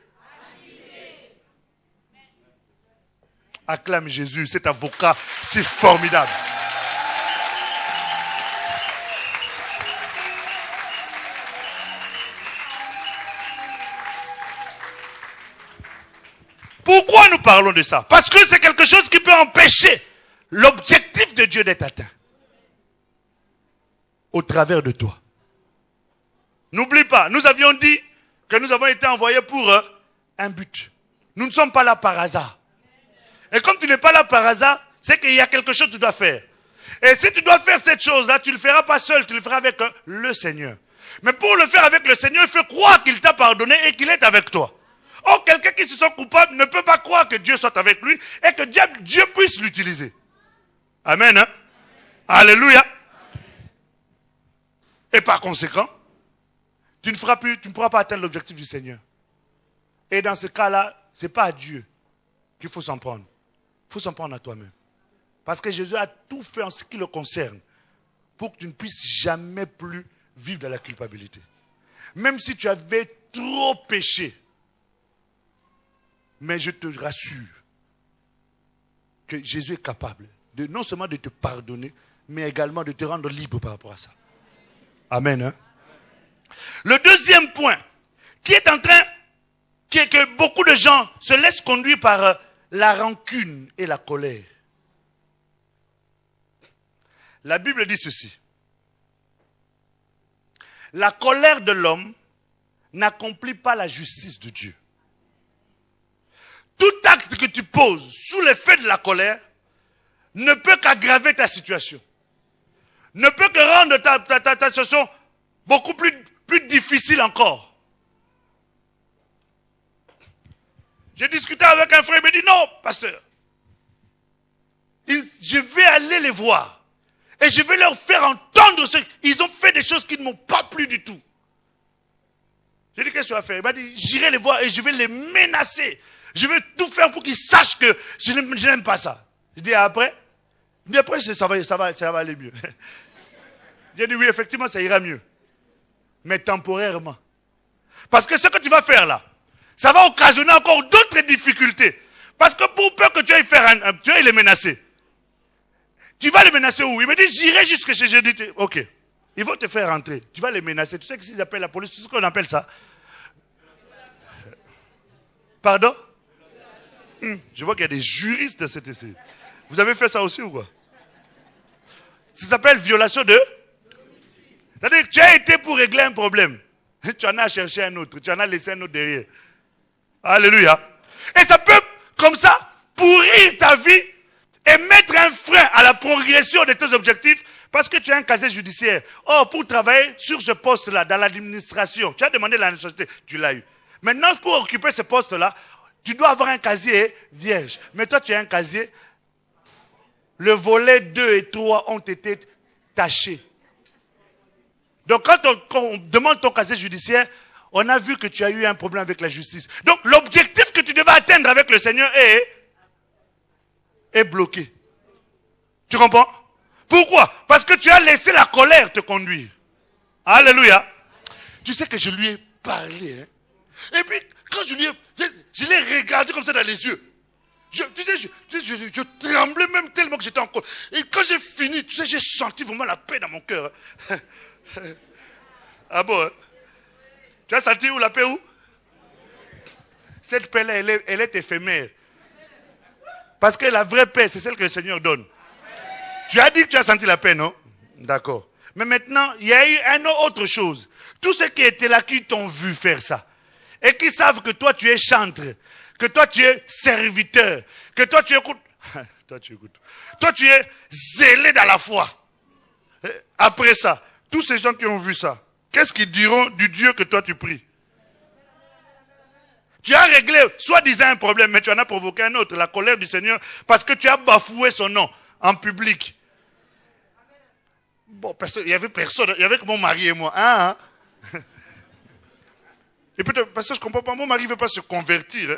Acclame Jésus, cet avocat si formidable. Pourquoi nous parlons de ça? Parce que c'est quelque chose qui peut empêcher l'objectif de Dieu d'être atteint. Au travers de toi. N'oublie pas, nous avions dit que nous avons été envoyés pour un but. Nous ne sommes pas là par hasard. Et comme tu n'es pas là par hasard, c'est qu'il y a quelque chose que tu dois faire. Et si tu dois faire cette chose-là, tu ne le feras pas seul, tu le feras avec le Seigneur. Mais pour le faire avec le Seigneur, il faut croire qu'il t'a pardonné et qu'il est avec toi. Or, quelqu'un qui se sent coupable ne peut pas croire que Dieu soit avec lui et que Dieu puisse l'utiliser. Amen. Hein? Alléluia. Et par conséquent, tu ne pourras pas atteindre l'objectif du Seigneur. Et dans ce cas-là, ce n'est pas à Dieu qu'il faut s'en prendre. Il faut s'en prendre à toi-même. Parce que Jésus a tout fait en ce qui le concerne pour que tu ne puisses jamais plus vivre dans la culpabilité. Même si tu avais trop péché. Mais je te rassure que Jésus est capable de non seulement de te pardonner, mais également de te rendre libre par rapport à ça. Amen. Hein? Le deuxième point, que beaucoup de gens se laissent conduire par la rancune et la colère. La Bible dit ceci. La colère de l'homme n'accomplit pas la justice de Dieu. Tout acte que tu poses sous l'effet de la colère ne peut qu'aggraver ta situation. Ne peut que rendre ta situation beaucoup plus difficile encore. J'ai discuté avec un frère, il me dit, non, pasteur. Je vais aller les voir. Et je vais leur faire entendre ce qu'ils ont fait des choses qui ne m'ont pas plu du tout. J'ai dit, qu'est-ce que tu vas faire? Il m'a dit, j'irai les voir et je vais les menacer. Je vais tout faire pour qu'ils sachent que je n'aime pas ça. Je dis, après? Il dit, après, ça va aller mieux. J'ai dit, oui, effectivement, ça ira mieux. Mais temporairement. Parce que ce que tu vas faire là, ça va occasionner encore d'autres difficultés. Parce que pour peur que tu ailles faire tu ailles les menacer. Tu vas les menacer où? Il me dit, j'irai jusque chez Jésus. Ok. Ils vont te faire rentrer. Tu vas les menacer. Tu sais que s'ils appellent la police, c'est ce qu'on appelle ça. Pardon? Je vois qu'il y a des juristes de cette essai. Vous avez fait ça aussi ou quoi? Ça s'appelle violation de... C'est-à-dire que tu as été pour régler un problème. Tu en as cherché un autre. Tu en as laissé un autre derrière. Alléluia. Et ça peut, comme ça, pourrir ta vie et mettre un frein à la progression de tes objectifs parce que tu as un casier judiciaire. Or, pour travailler sur ce poste-là, dans l'administration, tu as demandé la nationalité, tu l'as eu. Maintenant, pour occuper ce poste-là, tu dois avoir un casier vierge. Mais toi, tu as un casier. Le volet 2 et 3 ont été tachés. Donc, quand on demande ton casier judiciaire, on a vu que tu as eu un problème avec la justice. Donc, l'objectif que tu devais atteindre avec le Seigneur est bloqué. Tu comprends? Pourquoi? Parce que tu as laissé la colère te conduire. Alléluia. Tu sais que je lui ai parlé. Et puis, quand je l'ai regardé comme ça dans les yeux. Je tremblais même tellement que j'étais en colère. Et quand j'ai fini, tu sais, j'ai senti vraiment la paix dans mon cœur. Ah bon? Tu as senti où la paix où? Cette paix-là, elle est éphémère. Parce que la vraie paix, c'est celle que le Seigneur donne. Tu as dit que tu as senti la paix, non? D'accord. Mais maintenant, il y a eu une autre chose. Tous ceux qui étaient là, qui t'ont vu faire ça, et qui savent que toi, tu es chantre, que toi, tu es serviteur, que toi, tu écoutes. Toi, tu es zélé dans la foi. Après ça, tous ces gens qui ont vu ça, qu'est-ce qu'ils diront du Dieu que toi, tu pries? Tu as réglé, soi-disant, un problème, mais tu en as provoqué un autre, la colère du Seigneur, parce que tu as bafoué son nom en public. Bon, il y avait personne, il y avait que mon mari et moi. Hein? Et peut-être, parce que je ne comprends pas, mon mari ne veut pas se convertir.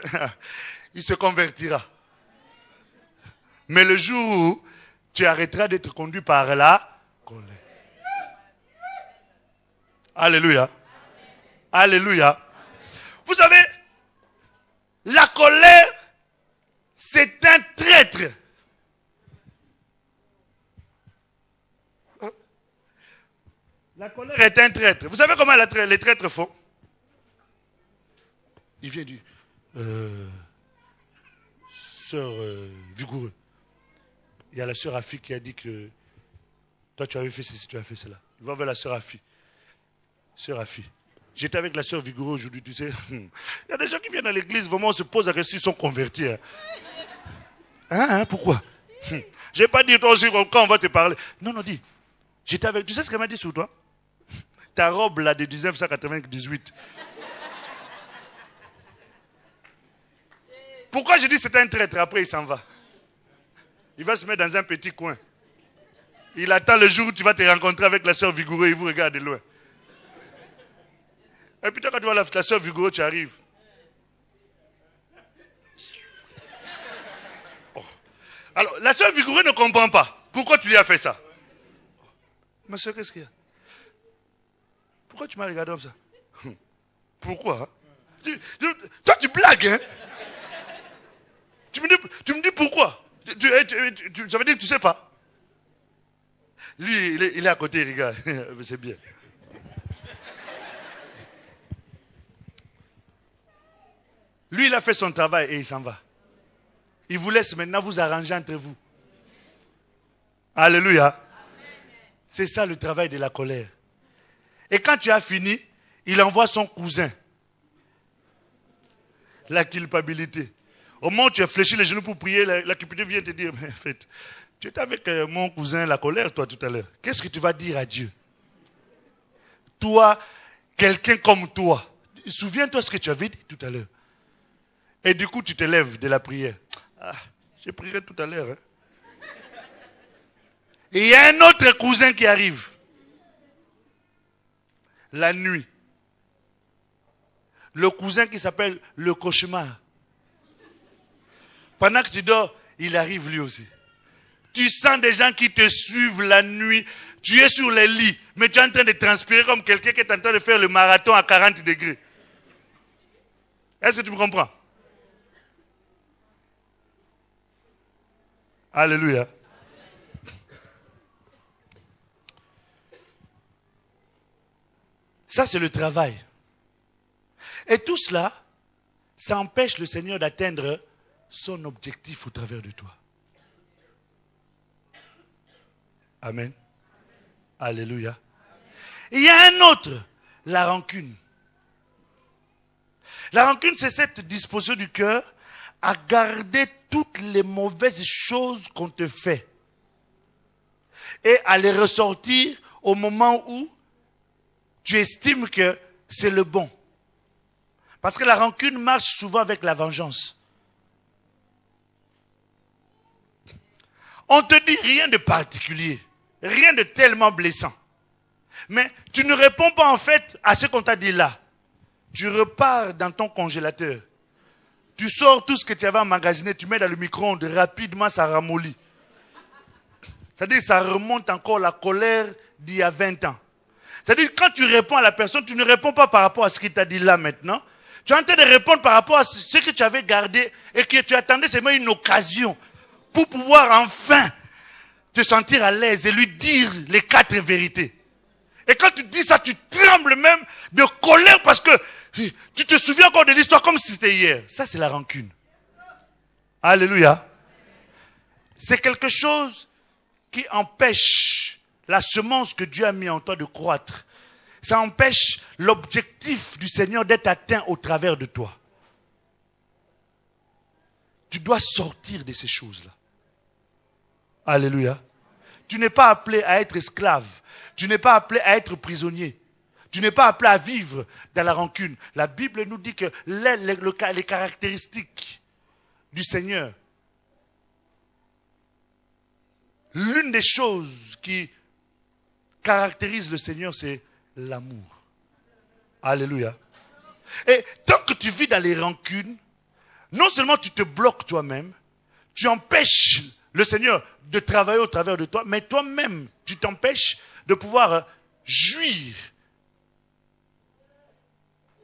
Il se convertira. Mais le jour où tu arrêteras d'être conduit par la colère. Alléluia. Alléluia. Vous savez, la colère, c'est un traître. La colère est un traître. Vous savez comment les traîtres font? Il vient dire, sœur Vigoureux, il y a la sœur Afi qui a dit que toi tu avais fait ceci, tu as fait cela. Il va vers la sœur Afi. Sœur Afi. J'étais avec la sœur Vigoureux aujourd'hui, tu sais. Il y a des gens qui viennent à l'église, vraiment on se pose la question, ils sont convertis. Pourquoi? Je n'ai pas dit toi aussi quand on va te parler. Non, dis. J'étais avec. Tu sais ce qu'elle m'a dit sur toi? Ta robe là de 1998. Pourquoi je dis c'est un traître? Après il s'en va. Il va se mettre dans un petit coin. Il attend le jour où tu vas te rencontrer avec la sœur Vigoureux, il vous regarde de loin. Et puis toi quand tu vois la sœur Vigoureux, tu arrives. Oh. Alors la sœur Vigoureux ne comprend pas. Pourquoi tu lui as fait ça? Ma sœur, qu'est-ce qu'il y a? Pourquoi tu m'as regardé comme ça? Pourquoi? Toi tu blagues, hein? Tu me dis pourquoi? Ça veut dire que tu ne sais pas. Lui, il est à côté, il regarde. C'est bien. Lui, il a fait son travail et il s'en va. Il vous laisse maintenant vous arranger entre vous. Alléluia. C'est ça le travail de la colère. Et quand tu as fini, il envoie son cousin. La culpabilité. Au moment où tu as fléchi les genoux pour prier, la culpabilité vient te dire, mais en fait, tu étais avec mon cousin, la colère, toi, tout à l'heure. Qu'est-ce que tu vas dire à Dieu? Toi, quelqu'un comme toi. Souviens-toi ce que tu avais dit tout à l'heure. Et du coup, tu te lèves de la prière. Ah, je prierai tout à l'heure. Hein. Et il y a un autre cousin qui arrive. La nuit. Le cousin qui s'appelle le cauchemar. Pendant que tu dors, il arrive lui aussi. Tu sens des gens qui te suivent la nuit. Tu es sur les lits, mais tu es en train de transpirer comme quelqu'un qui est en train de faire le marathon à 40 degrés. Est-ce que tu me comprends? Alléluia. Ça, c'est le travail. Et tout cela, ça empêche le Seigneur d'atteindre son objectif au travers de toi. Amen. Alléluia. Il y a un autre, la rancune. La rancune, c'est cette disposition du cœur à garder toutes les mauvaises choses qu'on te fait et à les ressortir au moment où tu estimes que c'est le bon. Parce que la rancune marche souvent avec la vengeance. On te dit rien de particulier, rien de tellement blessant. Mais tu ne réponds pas en fait à ce qu'on t'a dit là. Tu repars dans ton congélateur. Tu sors tout ce que tu avais emmagasiné, tu mets dans le micro-ondes, rapidement ça ramollit. C'est-à-dire que ça remonte encore la colère d'il y a 20 ans. C'est-à-dire que quand tu réponds à la personne, tu ne réponds pas par rapport à ce qu'il t'a dit là maintenant. Tu es en train de répondre par rapport à ce que tu avais gardé et que tu attendais seulement une occasion pour pouvoir enfin te sentir à l'aise et lui dire les 4 vérités. Et quand tu dis ça, tu trembles même de colère parce que tu te souviens encore de l'histoire comme si c'était hier. Ça, c'est la rancune. Alléluia. C'est quelque chose qui empêche la semence que Dieu a mis en toi de croître. Ça empêche l'objectif du Seigneur d'être atteint au travers de toi. Tu dois sortir de ces choses-là. Alléluia. Tu n'es pas appelé à être esclave. Tu n'es pas appelé à être prisonnier. Tu n'es pas appelé à vivre dans la rancune. La Bible nous dit que les caractéristiques du Seigneur, l'une des choses qui caractérise le Seigneur, c'est l'amour. Alléluia. Et tant que tu vis dans les rancunes, non seulement tu te bloques toi-même, tu empêches le Seigneur de travailler au travers de toi, mais toi-même, tu t'empêches de pouvoir jouir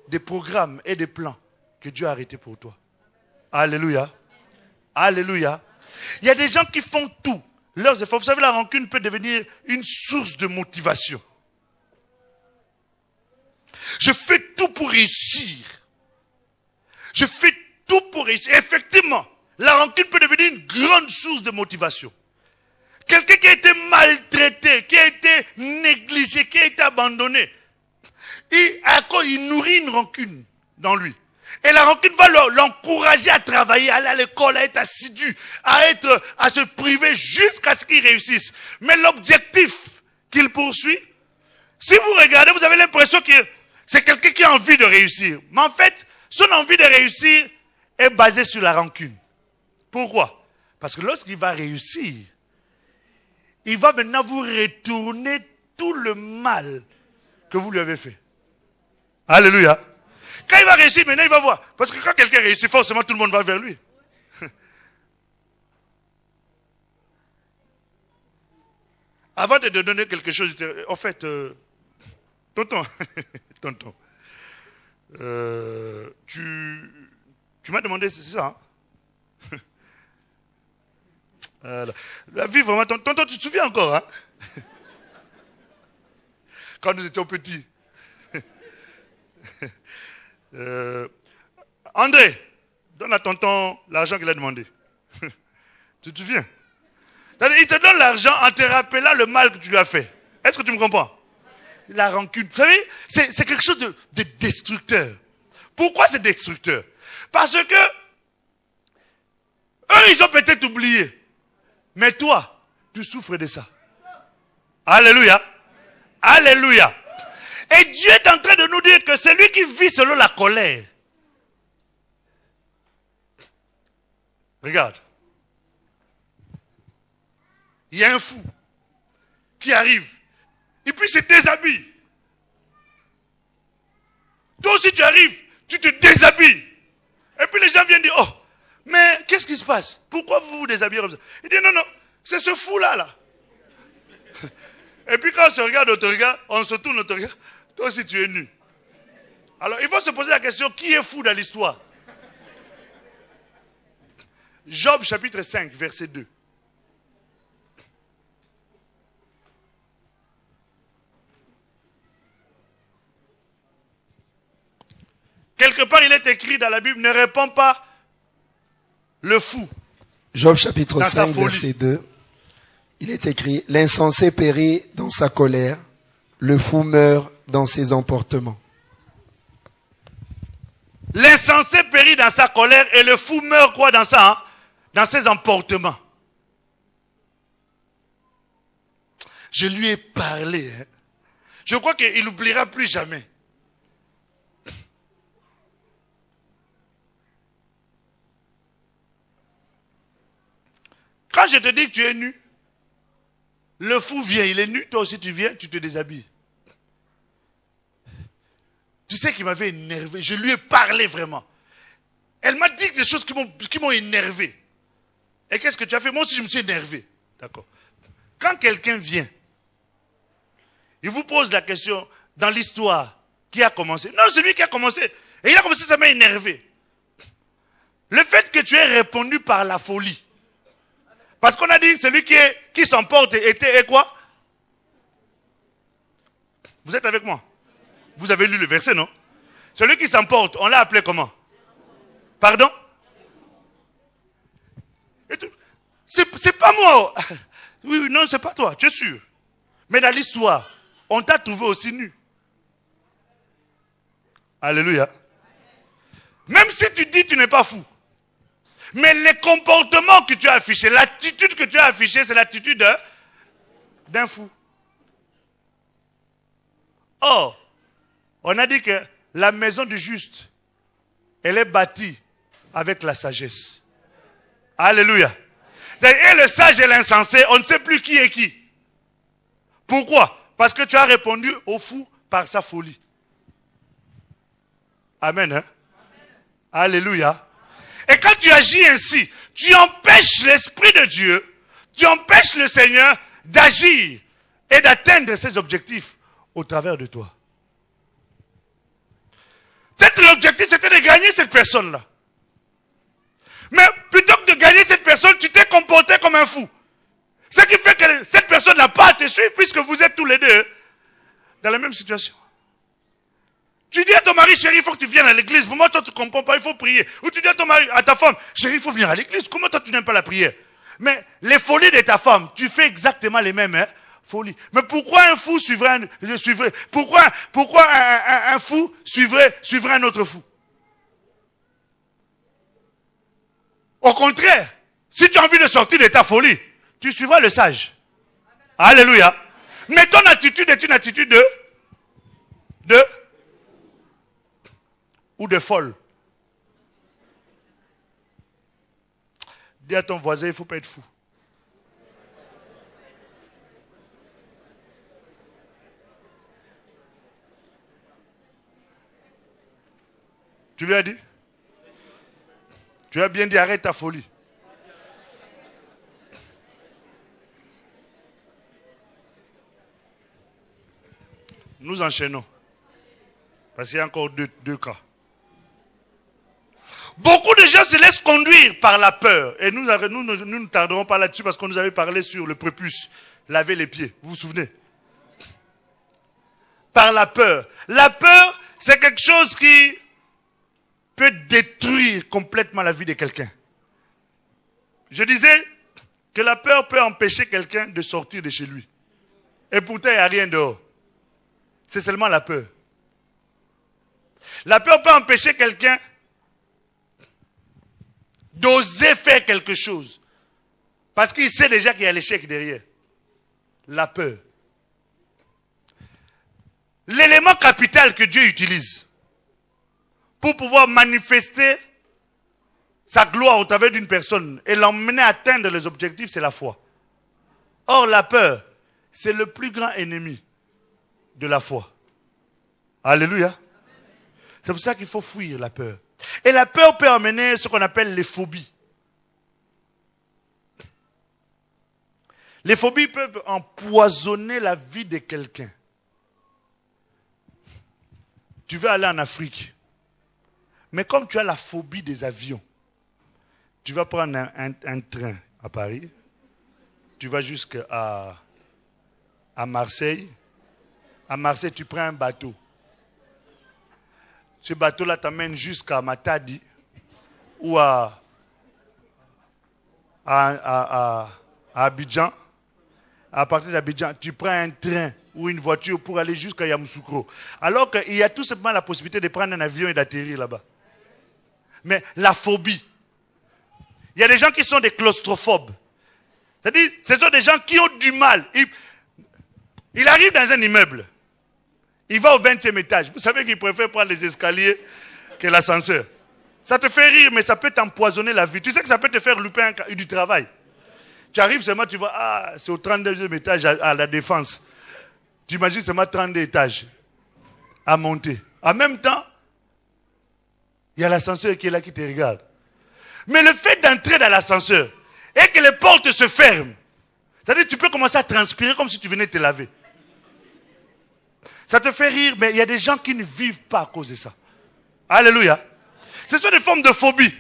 des programmes et des plans que Dieu a arrêtés pour toi. Alléluia. Alléluia. Il y a des gens qui font tout. Leurs efforts. Vous savez, la rancune peut devenir une source de motivation. Je fais tout pour réussir. Je fais tout pour réussir. Effectivement, la rancune peut devenir une grande source de motivation. Quelqu'un qui a été maltraité, qui a été négligé, qui a été abandonné, il nourrit une rancune dans lui. Et la rancune va l'encourager à travailler, à aller à l'école, à être assidu, à se priver jusqu'à ce qu'il réussisse. Mais l'objectif qu'il poursuit, si vous regardez, vous avez l'impression que c'est quelqu'un qui a envie de réussir. Mais en fait, son envie de réussir est basée sur la rancune. Pourquoi? Parce que lorsqu'il va réussir, il va maintenant vous retourner tout le mal que vous lui avez fait. Alléluia. Quand il va réussir, maintenant il va voir. Parce que quand quelqu'un réussit, forcément tout le monde va vers lui. Avant de te donner quelque chose, en fait, tonton, tu m'as demandé, c'est ça, hein? La vie, vraiment, tonton, tu te souviens encore, hein? Quand nous étions petits. André, donne à tonton l'argent qu'il a demandé. Tu te souviens? Il te donne l'argent en te rappelant le mal que tu lui as fait. Est-ce que tu me comprends? La rancune, vous savez, c'est quelque chose de destructeur. Pourquoi c'est destructeur? Parce que eux, ils ont peut-être oublié. Mais toi, tu souffres de ça. Alléluia. Alléluia. Et Dieu est en train de nous dire que celui qui vit selon la colère Regarde. Il y a un fou qui arrive. Et puis se déshabille. Toi aussi tu arrives, tu te déshabilles. Et puis les gens viennent dire, oh, mais qu'est-ce qui se passe? Pourquoi vous vous déshabillez comme ça? Il dit, non, non, c'est ce fou-là, là. Et puis quand on se regarde, on te regarde, on se tourne, on te regarde, toi aussi tu es nu. Alors il faut se poser la question, qui est fou dans l'histoire? Job chapitre 5, verset 2. Quelque part, il est écrit dans la Bible, ne réponds pas le fou. Job chapitre Dans sa 5, folie. verset 2. Il est écrit, l'insensé périt dans sa colère, le fou meurt dans ses emportements. L'insensé périt dans sa colère et le fou meurt quoi dans ça, hein? Dans ses emportements. Je lui ai parlé. Hein. Je crois qu'il n'oubliera plus jamais. Quand je te dis que tu es nu, le fou vient, il est nu, toi aussi tu viens, tu te déshabilles. Tu sais qu'il m'avait énervé, je lui ai parlé vraiment. Elle m'a dit des choses qui m'ont énervé. Et qu'est-ce que tu as fait? Moi aussi je me suis énervé. D'accord. Quand quelqu'un vient, il vous pose la question dans l'histoire, qui a commencé? Non, c'est lui qui a commencé. Et il a commencé, ça m'a énervé. Le fait que tu aies répondu par la folie. Parce qu'on a dit que celui qui s'emporte était quoi? Vous êtes avec moi? Vous avez lu le verset, non? Celui qui s'emporte, on l'a appelé comment? Pardon? C'est pas moi. Oui, non, c'est pas toi, tu es sûr. Mais dans l'histoire, on t'a trouvé aussi nu. Alléluia. Même si tu dis que tu n'es pas fou. Mais les comportements que tu as affichés, l'attitude que tu as affichée, c'est l'attitude d'un fou. Or, on a dit que la maison du juste, elle est bâtie avec la sagesse. Alléluia. Et le sage et l'insensé, on ne sait plus qui est qui. Pourquoi? Parce que tu as répondu au fou par sa folie. Amen. Hein? Alléluia. Et quand tu agis ainsi, tu empêches l'Esprit de Dieu, tu empêches le Seigneur d'agir et d'atteindre ses objectifs au travers de toi. Peut-être l'objectif c'était de gagner cette personne-là. Mais plutôt que de gagner cette personne, tu t'es comporté comme un fou. Ce qui fait que cette personne n'a pas à te suivre puisque vous êtes tous les deux dans la même situation. Tu dis à ton mari, chérie, il faut que tu viennes à l'église. Moi, toi, tu ne comprends pas, il faut prier. Ou tu dis à ton mari, à ta femme, chérie, il faut venir à l'église. Comment toi, tu n'aimes pas la prière? Mais les folies de ta femme, tu fais exactement les mêmes folies. Mais pourquoi un fou suivrait pourquoi un fou suivrait un autre fou? Au contraire, si tu as envie de sortir de ta folie, tu suivras le sage. Alléluia. Mais ton attitude est une attitude ou de folle. Dis à ton voisin, il ne faut pas être fou. Tu lui as dit? Tu as bien dit, arrête ta folie. Nous enchaînons. Parce qu'il y a encore deux cas. Beaucoup de gens se laissent conduire par la peur. Et nous ne tarderons pas là-dessus parce qu'on nous avait parlé sur le prépuce. Laver les pieds. Vous vous souvenez? Par la peur. La peur, c'est quelque chose qui peut détruire complètement la vie de quelqu'un. Je disais que la peur peut empêcher quelqu'un de sortir de chez lui. Et pourtant, il n'y a rien dehors. C'est seulement la peur. La peur peut empêcher quelqu'un d'oser faire quelque chose. Parce qu'il sait déjà qu'il y a l'échec derrière. La peur. L'élément capital que Dieu utilise pour pouvoir manifester sa gloire au travers d'une personne et l'emmener à atteindre les objectifs, c'est la foi. Or, la peur, c'est le plus grand ennemi de la foi. Alléluia. C'est pour ça qu'il faut fuir la peur. Et la peur peut amener ce qu'on appelle les phobies. Les phobies peuvent empoisonner la vie de quelqu'un. Tu veux aller en Afrique, mais comme tu as la phobie des avions, tu vas prendre un train à Paris, tu vas jusqu'à Marseille. À Marseille, tu prends un bateau. Ce bateau-là t'amène jusqu'à Matadi ou à Abidjan. À partir d'Abidjan, tu prends un train ou une voiture pour aller jusqu'à Yamoussoukro. Alors qu'il y a tout simplement la possibilité de prendre un avion et d'atterrir là-bas. Mais la phobie. Il y a des gens qui sont des claustrophobes. C'est-à-dire, ce sont des gens qui ont du mal. Il arrive dans un immeuble. Il va au 20e étage. Vous savez qu'il préfère prendre les escaliers que l'ascenseur. Ça te fait rire, mais ça peut t'empoisonner la vie. Tu sais que ça peut te faire louper du travail. Tu arrives seulement, tu vois, c'est au 32e étage à la Défense. Tu imagines seulement 32 étages à monter. En même temps, il y a l'ascenseur qui est là qui te regarde. Mais le fait d'entrer dans l'ascenseur et que les portes se ferment, c'est-à-dire que tu peux commencer à transpirer comme si tu venais te laver. Ça te fait rire, mais il y a des gens qui ne vivent pas à cause de ça. Alléluia. Ce sont des formes de phobie.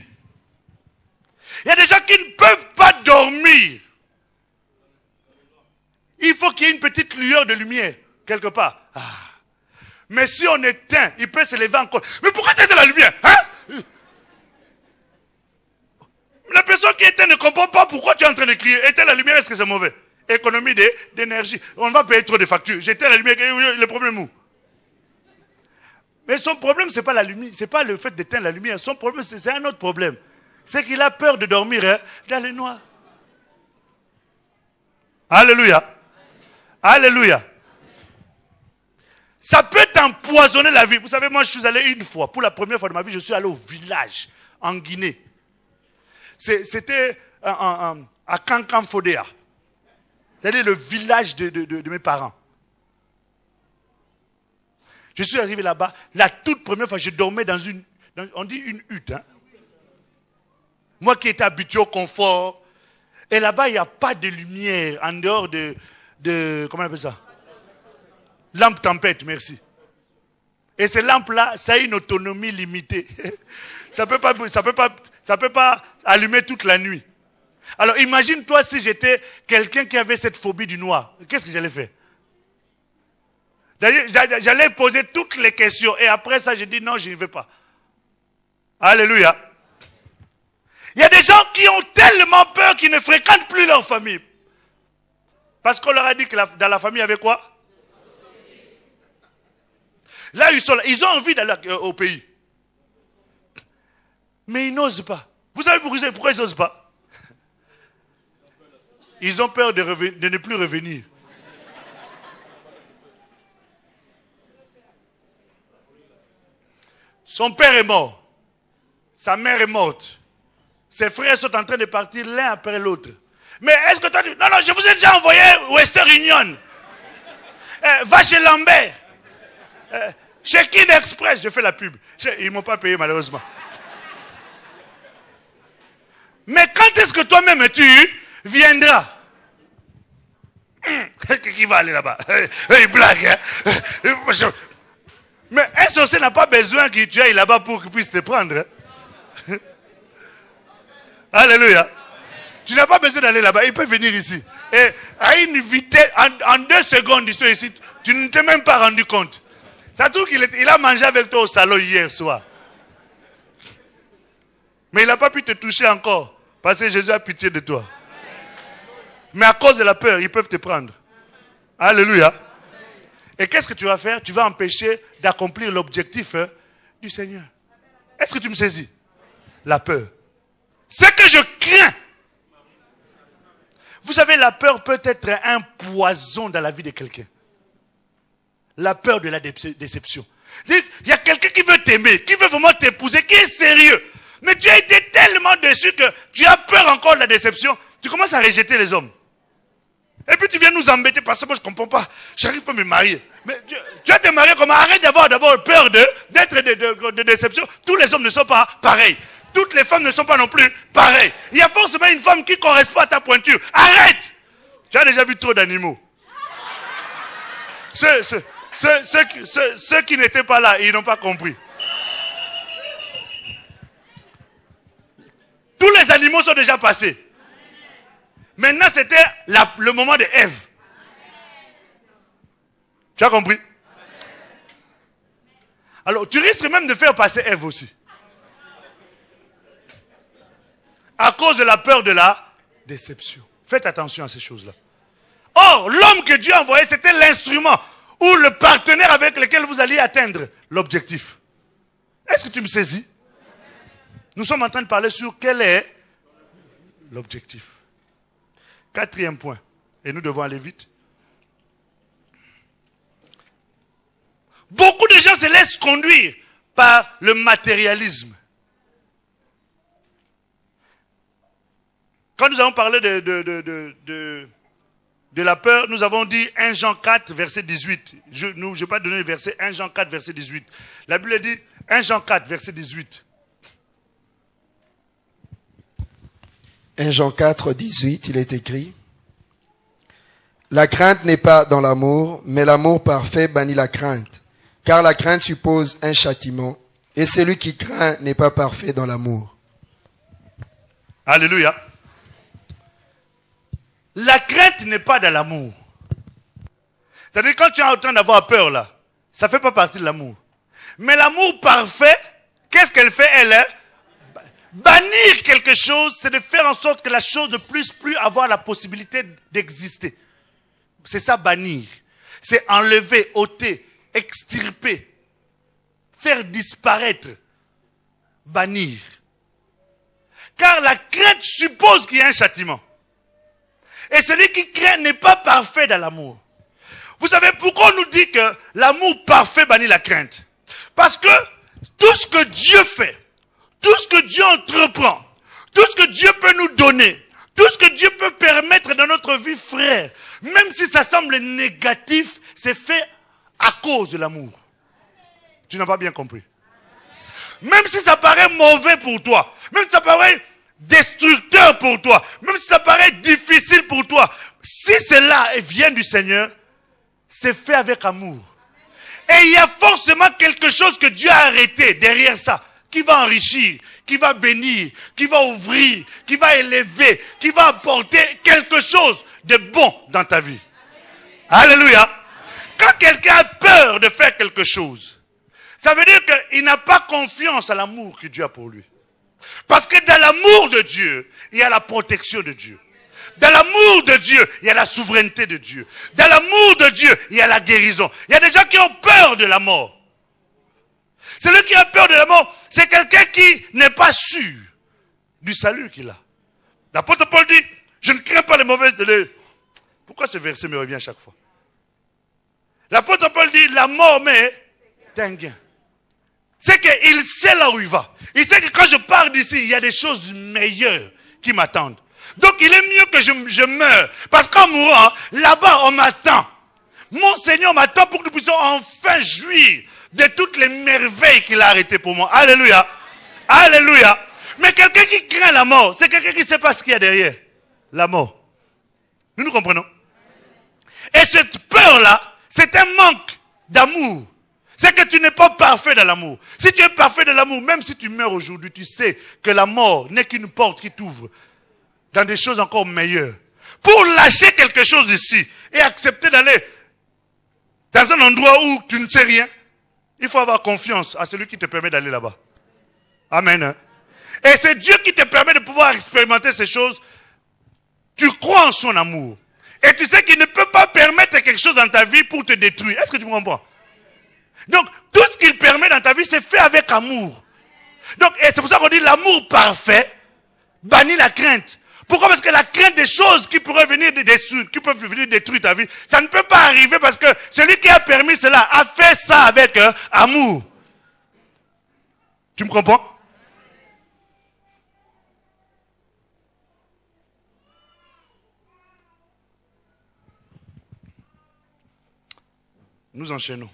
Il y a des gens qui ne peuvent pas dormir. Il faut qu'il y ait une petite lueur de lumière, quelque part. Mais si on éteint, il peut se lever encore. Mais pourquoi tu éteins la lumière, hein? La personne qui éteint ne comprend pas pourquoi tu es en train de crier. Éteins la lumière, est-ce que c'est mauvais? Économie d'énergie. On va payer trop de factures. J'éteins la lumière, le problème où? Mais son problème, ce n'est pas la lumière, c'est pas le fait d'éteindre la lumière. Son problème, c'est un autre problème. C'est qu'il a peur de dormir dans le noir. Alléluia. Alléluia. Ça peut t'empoisonner la vie. Vous savez, moi, je suis allé une fois, pour la première fois de ma vie, je suis allé au village, en Guinée. C'était à Kankan-Fodéa. C'est-à-dire le village de mes parents. Je suis arrivé là-bas, la toute première fois, je dormais dans on dit une hutte. Hein? Moi qui étais habitué au confort. Et là-bas, il n'y a pas de lumière en dehors de comment on appelle ça? Lampe tempête, merci. Et ces lampes-là, ça a une autonomie limitée. Ça peut pas allumer toute la nuit. Alors imagine-toi si j'étais quelqu'un qui avait cette phobie du noir. Qu'est-ce que j'allais faire? J'allais poser toutes les questions. Et après ça, j'ai dit non, je n'y vais pas. Alléluia. Il y a des gens qui ont tellement peur qu'ils ne fréquentent plus leur famille. Parce qu'on leur a dit que dans la famille, il y avait quoi? Là, ils sont là. Ils ont envie d'aller au pays. Mais ils n'osent pas. Vous savez pourquoi ils n'osent pas? Ils ont peur de ne plus revenir. Son père est mort. Sa mère est morte. Ses frères sont en train de partir l'un après l'autre. Mais est-ce que tu as dit, non, je vous ai déjà envoyé Western Union. Va chez Lambert. Chez Kid Express, je fais la pub. Ils ne m'ont pas payé malheureusement. Mais quand est-ce que toi-même tu viendras? Qui va aller là-bas? Il blague. Hein? Mais un sorcier n'a pas besoin que tu ailles là-bas pour qu'il puisse te prendre. Hein? Alléluia. Tu n'as pas besoin d'aller là-bas. Il peut venir ici. Et à une vitesse, en 2 secondes, ils sont ici. Tu ne t'es même pas rendu compte. Ça trouve qu'il a mangé avec toi au salon hier soir. Mais il n'a pas pu te toucher encore. Parce que Jésus a pitié de toi. Mais à cause de la peur, ils peuvent te prendre. Alléluia. Et qu'est-ce que tu vas faire? Tu vas empêcher d'accomplir l'objectif du Seigneur. Est-ce que tu me saisis? La peur. C'est que je crains. Vous savez, la peur peut être un poison dans la vie de quelqu'un. La peur de la déception. Il y a quelqu'un qui veut t'aimer, qui veut vraiment t'épouser, qui est sérieux. Mais tu as été tellement de déçu que tu as peur encore de la déception, tu commences à rejeter les hommes. Et puis tu viens nous embêter parce que moi je ne comprends pas. J'arrive pas à me marier. Mais tu vas te marier comment? Arrête d'avoir d'abord peur d'être de déception. Tous les hommes ne sont pas pareils. Toutes les femmes ne sont pas non plus pareilles. Il y a forcément une femme qui correspond à ta pointure. Arrête! Tu as déjà vu trop d'animaux. Ceux qui n'étaient pas là, ils n'ont pas compris. Tous les animaux sont déjà passés. Maintenant, c'était le moment de Ève. Tu as compris? Alors, tu risques même de faire passer Ève aussi. À cause de la peur de la déception. Faites attention à ces choses-là. Or, l'homme que Dieu a envoyé, c'était l'instrument ou le partenaire avec lequel vous alliez atteindre l'objectif. Est-ce que tu me saisis? Nous sommes en train de parler sur quel est l'objectif. 4e point. Et nous devons aller vite. Beaucoup de gens se laissent conduire par le matérialisme. Quand nous avons parlé de la peur, nous avons dit 1 Jean 4, verset 18. Je ne vais pas donner le verset 1 Jean 4, verset 18. La Bible dit 1 Jean 4, verset 18. 1 Jean 4, 18, il est écrit: La crainte n'est pas dans l'amour, mais l'amour parfait bannit la crainte. Car la crainte suppose un châtiment, et celui qui craint n'est pas parfait dans l'amour. Alléluia. La crainte n'est pas dans l'amour. C'est-à-dire quand tu es en train d'avoir peur là, ça ne fait pas partie de l'amour. Mais l'amour parfait, qu'est-ce qu'elle fait elle? Bannir quelque chose, c'est de faire en sorte que la chose ne puisse plus avoir la possibilité d'exister. C'est ça bannir. C'est enlever, ôter, extirper, faire disparaître, bannir. Car la crainte suppose qu'il y a un châtiment. Et celui qui craint n'est pas parfait dans l'amour. Vous savez pourquoi on nous dit que l'amour parfait bannit la crainte? Parce que tout ce que Dieu fait, tout ce que Dieu entreprend, tout ce que Dieu peut nous donner, tout ce que Dieu peut permettre dans notre vie, frère, même si ça semble négatif, c'est fait à cause de l'amour. Tu n'as pas bien compris. Même si ça paraît mauvais pour toi, même si ça paraît destructeur pour toi, même si ça paraît difficile pour toi, si cela vient du Seigneur, c'est fait avec amour. Et il y a forcément quelque chose que Dieu a arrêté derrière ça, qui va enrichir, qui va bénir, qui va ouvrir, qui va élever, qui va apporter quelque chose de bon dans ta vie. Alléluia. Quand quelqu'un a peur de faire quelque chose, ça veut dire qu'il n'a pas confiance à l'amour que Dieu a pour lui. Parce que dans l'amour de Dieu, il y a la protection de Dieu. Dans l'amour de Dieu, il y a la souveraineté de Dieu. Dans l'amour de Dieu, il y a la guérison. Il y a des gens qui ont peur de la mort. Celui qui a peur de la mort, c'est quelqu'un qui n'est pas sûr du salut qu'il a. L'apôtre Paul dit, je ne crains pas les mauvaises... Pourquoi ce verset me revient à chaque fois? L'apôtre Paul dit, la mort m'est un gain. C'est qu'il sait là où il va. Il sait que quand je pars d'ici, il y a des choses meilleures qui m'attendent. Donc il est mieux que je meure. Parce qu'en mourant, là-bas on m'attend. Mon Seigneur m'attend pour que nous puissions enfin jouir de toutes les merveilles qu'il a arrêtées pour moi. Alléluia. Alléluia. Mais quelqu'un qui craint la mort, c'est quelqu'un qui ne sait pas ce qu'il y a derrière la mort. Nous comprenons. Et cette peur-là, c'est un manque d'amour. C'est que tu n'es pas parfait dans l'amour. Si tu es parfait dans l'amour, même si tu meurs aujourd'hui, tu sais que la mort n'est qu'une porte qui t'ouvre dans des choses encore meilleures. Pour lâcher quelque chose ici et accepter d'aller dans un endroit où tu ne sais rien, il faut avoir confiance à celui qui te permet d'aller là-bas. Amen. Et c'est Dieu qui te permet de pouvoir expérimenter ces choses. Tu crois en son amour. Et tu sais qu'il ne peut pas permettre quelque chose dans ta vie pour te détruire. Est-ce que tu me comprends? Donc, tout ce qu'il permet dans ta vie, c'est fait avec amour. Donc, et c'est pour ça qu'on dit l'amour parfait bannit la crainte. Pourquoi? Parce que la crainte des choses qui pourraient venir détruire, qui peuvent venir détruire ta vie, ça ne peut pas arriver parce que celui qui a permis cela a fait ça avec amour. Tu me comprends? Nous enchaînons.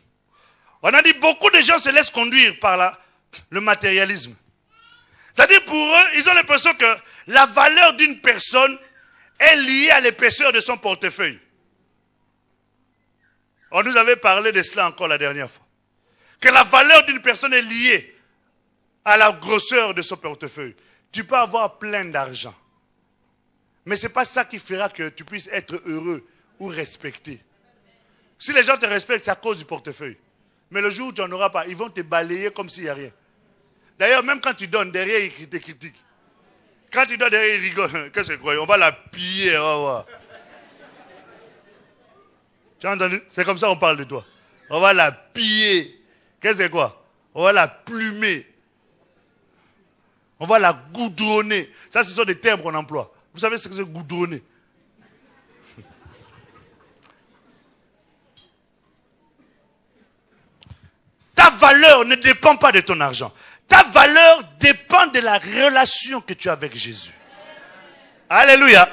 On a dit beaucoup de gens se laissent conduire par le matérialisme. C'est-à-dire pour eux, ils ont l'impression que la valeur d'une personne est liée à l'épaisseur de son portefeuille. On nous avait parlé de cela encore la dernière fois. Que la valeur d'une personne est liée à la grosseur de son portefeuille. Tu peux avoir plein d'argent. Mais ce n'est pas ça qui fera que tu puisses être heureux ou respecté. Si les gens te respectent, c'est à cause du portefeuille. Mais le jour où tu n'en auras pas, ils vont te balayer comme s'il n'y a rien. D'ailleurs, même quand tu donnes, derrière, ils te critiquent. Quand tu donnes, derrière, ils rigolent. Qu'est-ce que c'est quoi? On va la piller, on va voir. Tu as entendu? C'est comme ça qu'on parle de toi. On va la piller. Qu'est-ce que c'est quoi? On va la plumer. On va la goudronner. Ça, ce sont des termes qu'on emploie. Vous savez ce que c'est goudronner? Ta valeur ne dépend pas de ton argent. Ta valeur dépend de la relation que tu as avec Jésus. Alléluia.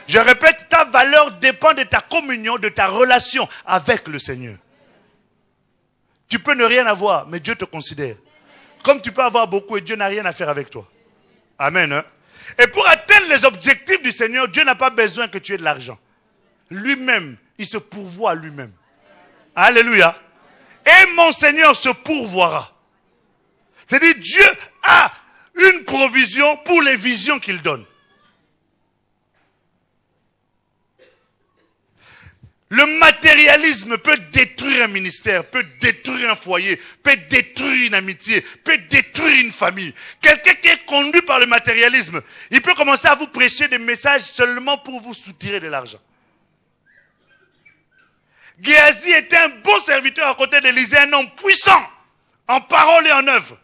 Je répète, ta valeur dépend de ta communion, de ta relation avec le Seigneur. Tu peux ne rien avoir, mais Dieu te considère. Comme tu peux avoir beaucoup et Dieu n'a rien à faire avec toi. Amen. Hein? Et pour atteindre les objectifs du Seigneur, Dieu n'a pas besoin que tu aies de l'argent. Lui-même, il se pourvoit lui-même. Alléluia. Et mon Seigneur se pourvoira. C'est-à-dire, Dieu a une provision pour les visions qu'il donne. Le matérialisme peut détruire un ministère, peut détruire un foyer, peut détruire une amitié, peut détruire une famille. Quelqu'un qui est conduit par le matérialisme, il peut commencer à vous prêcher des messages seulement pour vous soutirer de l'argent. Géasi était un bon serviteur à côté d'Élisée, un homme puissant, en parole et en œuvre.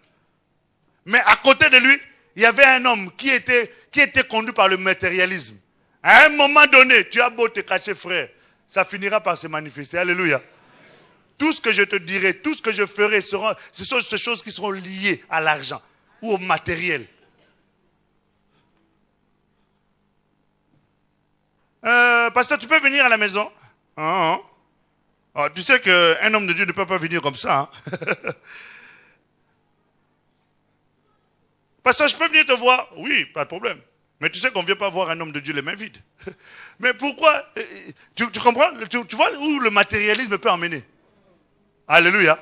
Mais à côté de lui, il y avait un homme qui était conduit par le matérialisme. À un moment donné, tu as beau te cacher, frère, ça finira par se manifester. Alléluia. Tout ce que je te dirai, tout ce que je ferai, ce sont ces choses qui seront liées à l'argent ou au matériel. Pasteur, tu peux venir à la maison? Tu sais qu'un homme de Dieu ne peut pas venir comme ça. Hein? Pasteur, je peux venir te voir? Oui, pas de problème. Mais tu sais qu'on ne vient pas voir un homme de Dieu les mains vides. Mais pourquoi? Tu comprends? Tu vois où le matérialisme peut emmener? Alléluia.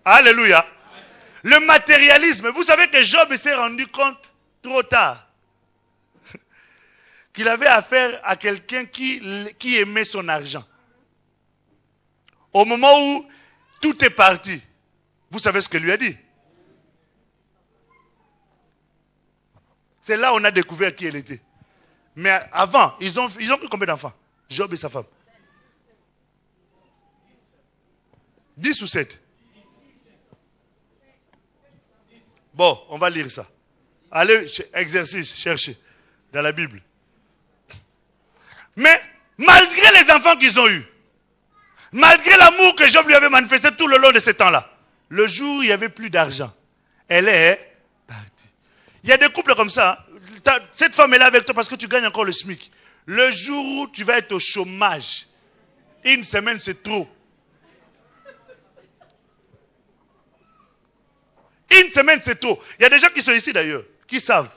Alléluia. Le matérialisme, vous savez que Job s'est rendu compte trop tard qu'il avait affaire à quelqu'un qui aimait son argent. Au moment où tout est parti, vous savez ce qu'il lui a dit? C'est là où on a découvert qui elle était. Mais avant, ils ont pris combien d'enfants? Job et sa femme. 10 ou 7? Bon, on va lire ça. Allez, exercice, cherchez dans la Bible. Mais malgré les enfants qu'ils ont eus, malgré l'amour que Job lui avait manifesté tout le long de ce temps-là, le jour où il n'y avait plus d'argent, elle est partie. Il y a des couples comme ça. Hein. Cette femme est là avec toi parce que tu gagnes encore le SMIC. Le jour où tu vas être au chômage, une semaine c'est trop. Une semaine c'est trop. Il y a des gens qui sont ici d'ailleurs, qui savent.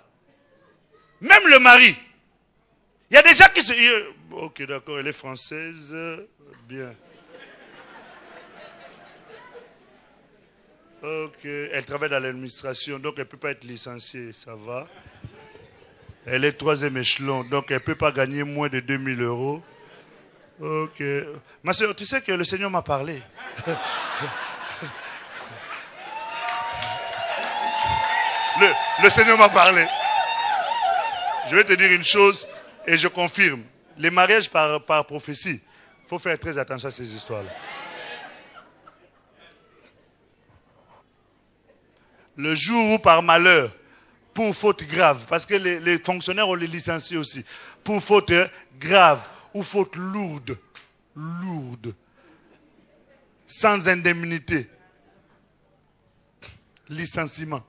Même le mari. Il y a des gens qui sont... Ok, d'accord, elle est française. Bien. Ok, elle travaille dans l'administration, donc elle ne peut pas être licenciée, ça va. Elle est 3e échelon, donc elle ne peut pas gagner moins de 2000 €. Ok. Ma soeur, tu sais que le Seigneur m'a parlé. Le Seigneur m'a parlé. Je vais te dire une chose et je confirme. Les mariages par prophétie, il faut faire très attention à ces histoires-là. Le jour où par malheur, pour faute grave, parce que les fonctionnaires ont les licenciés aussi, pour faute grave ou faute lourde, sans indemnité, licenciement.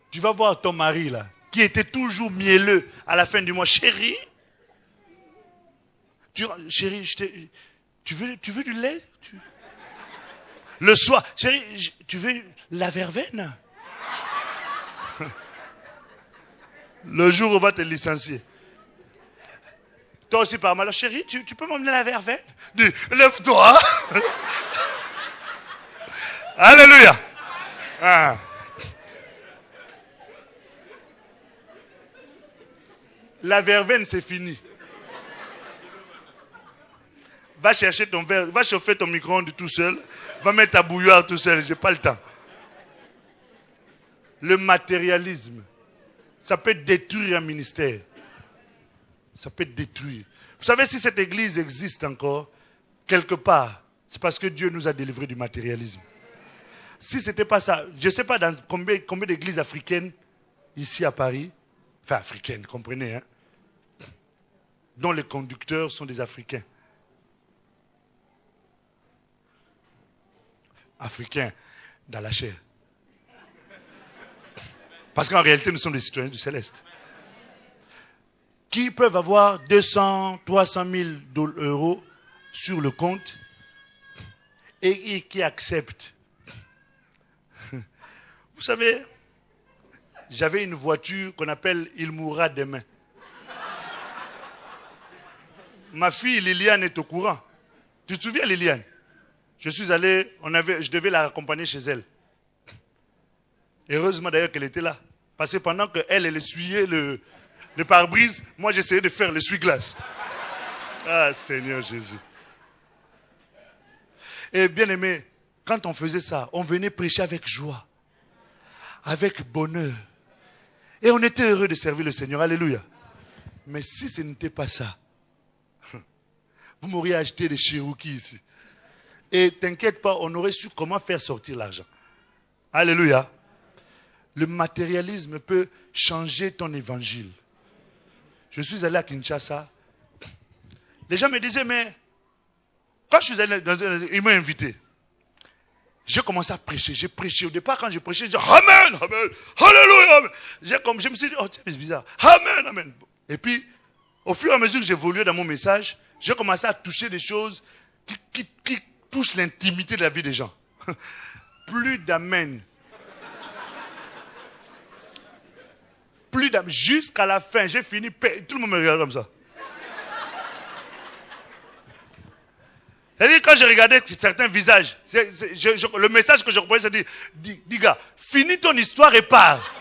Tu vas voir ton mari là, qui était toujours mielleux à la fin du mois. Chérie, Chérie, tu veux du lait? Le soir, chérie, tu veux la verveine? Le jour où on va te licencier. Toi aussi par malheur, chérie, tu peux m'emmener la verveine? Dis, lève-toi. Alléluia. Ah. La verveine, c'est fini. Va chercher ton verre, va chauffer ton micro-ondes tout seul, va mettre ta bouilloire tout seul, j'ai pas le temps. Le matérialisme, ça peut détruire un ministère. Ça peut détruire. Vous savez, si cette église existe encore, quelque part, c'est parce que Dieu nous a délivrés du matérialisme. Si ce n'était pas ça, je ne sais pas dans combien d'églises africaines, ici à Paris, enfin africaines, comprenez, hein, dont les conducteurs sont des Africains. Africains dans la chair. Parce qu'en réalité, nous sommes des citoyens du céleste. Qui peuvent avoir 200, 300 000 euros sur le compte et qui acceptent. Vous savez, j'avais une voiture qu'on appelle « Il mourra demain ». Ma fille Liliane est au courant. Tu te souviens Liliane? Je suis allé, je devais la raccompagner chez elle. Heureusement d'ailleurs qu'elle était là. Parce que pendant qu'elle essuyait le pare-brise, moi j'essayais de faire l'essuie-glace. Ah Seigneur Jésus. Et bien aimé, quand on faisait ça, on venait prêcher avec joie, avec bonheur. Et on était heureux de servir le Seigneur. Alléluia. Mais si ce n'était pas ça, vous m'auriez acheté des Cherokees ici. Et t'inquiète pas, on aurait su comment faire sortir l'argent. Alléluia. Le matérialisme peut changer ton évangile. Je suis allé à Kinshasa. Les gens me disaient, mais quand je suis allé, ils m'ont invité. J'ai commencé à prêcher. J'ai prêché. Au départ, quand j'ai prêché, je disais, Amen, Amen, Alléluia, Amen. Je me suis dit, oh, c'est bizarre. Amen, Amen. Et puis, au fur et à mesure que j'évoluais dans mon message, j'ai commencé à toucher des choses qui touchent l'intimité de la vie des gens. Plus d'amen. Plus d'amen. Jusqu'à la fin, j'ai fini. Tout le monde me regarde comme ça. C'est-à-dire, quand j'ai regardé certains visages, le message que je reprenais, c'est de dire, dis gars, finis ton histoire et pars.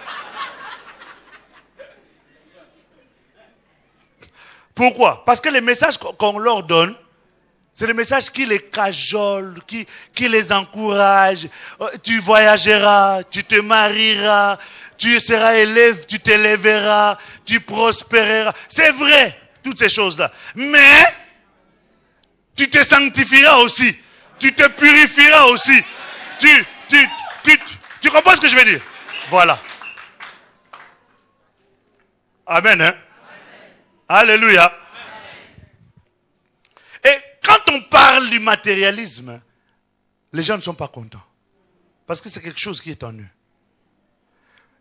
Pourquoi? Parce que les messages qu'on leur donne, c'est des messages qui les cajolent, qui les encouragent. Tu voyageras, tu te marieras, tu seras élève, tu t'élèveras, tu prospéreras. C'est vrai, toutes ces choses-là. Mais, tu te sanctifieras aussi. Tu te purifieras aussi. Tu comprends ce que je veux dire? Voilà. Amen, hein? Alléluia. Et quand on parle du matérialisme, les gens ne sont pas contents. Parce que c'est quelque chose qui est en eux.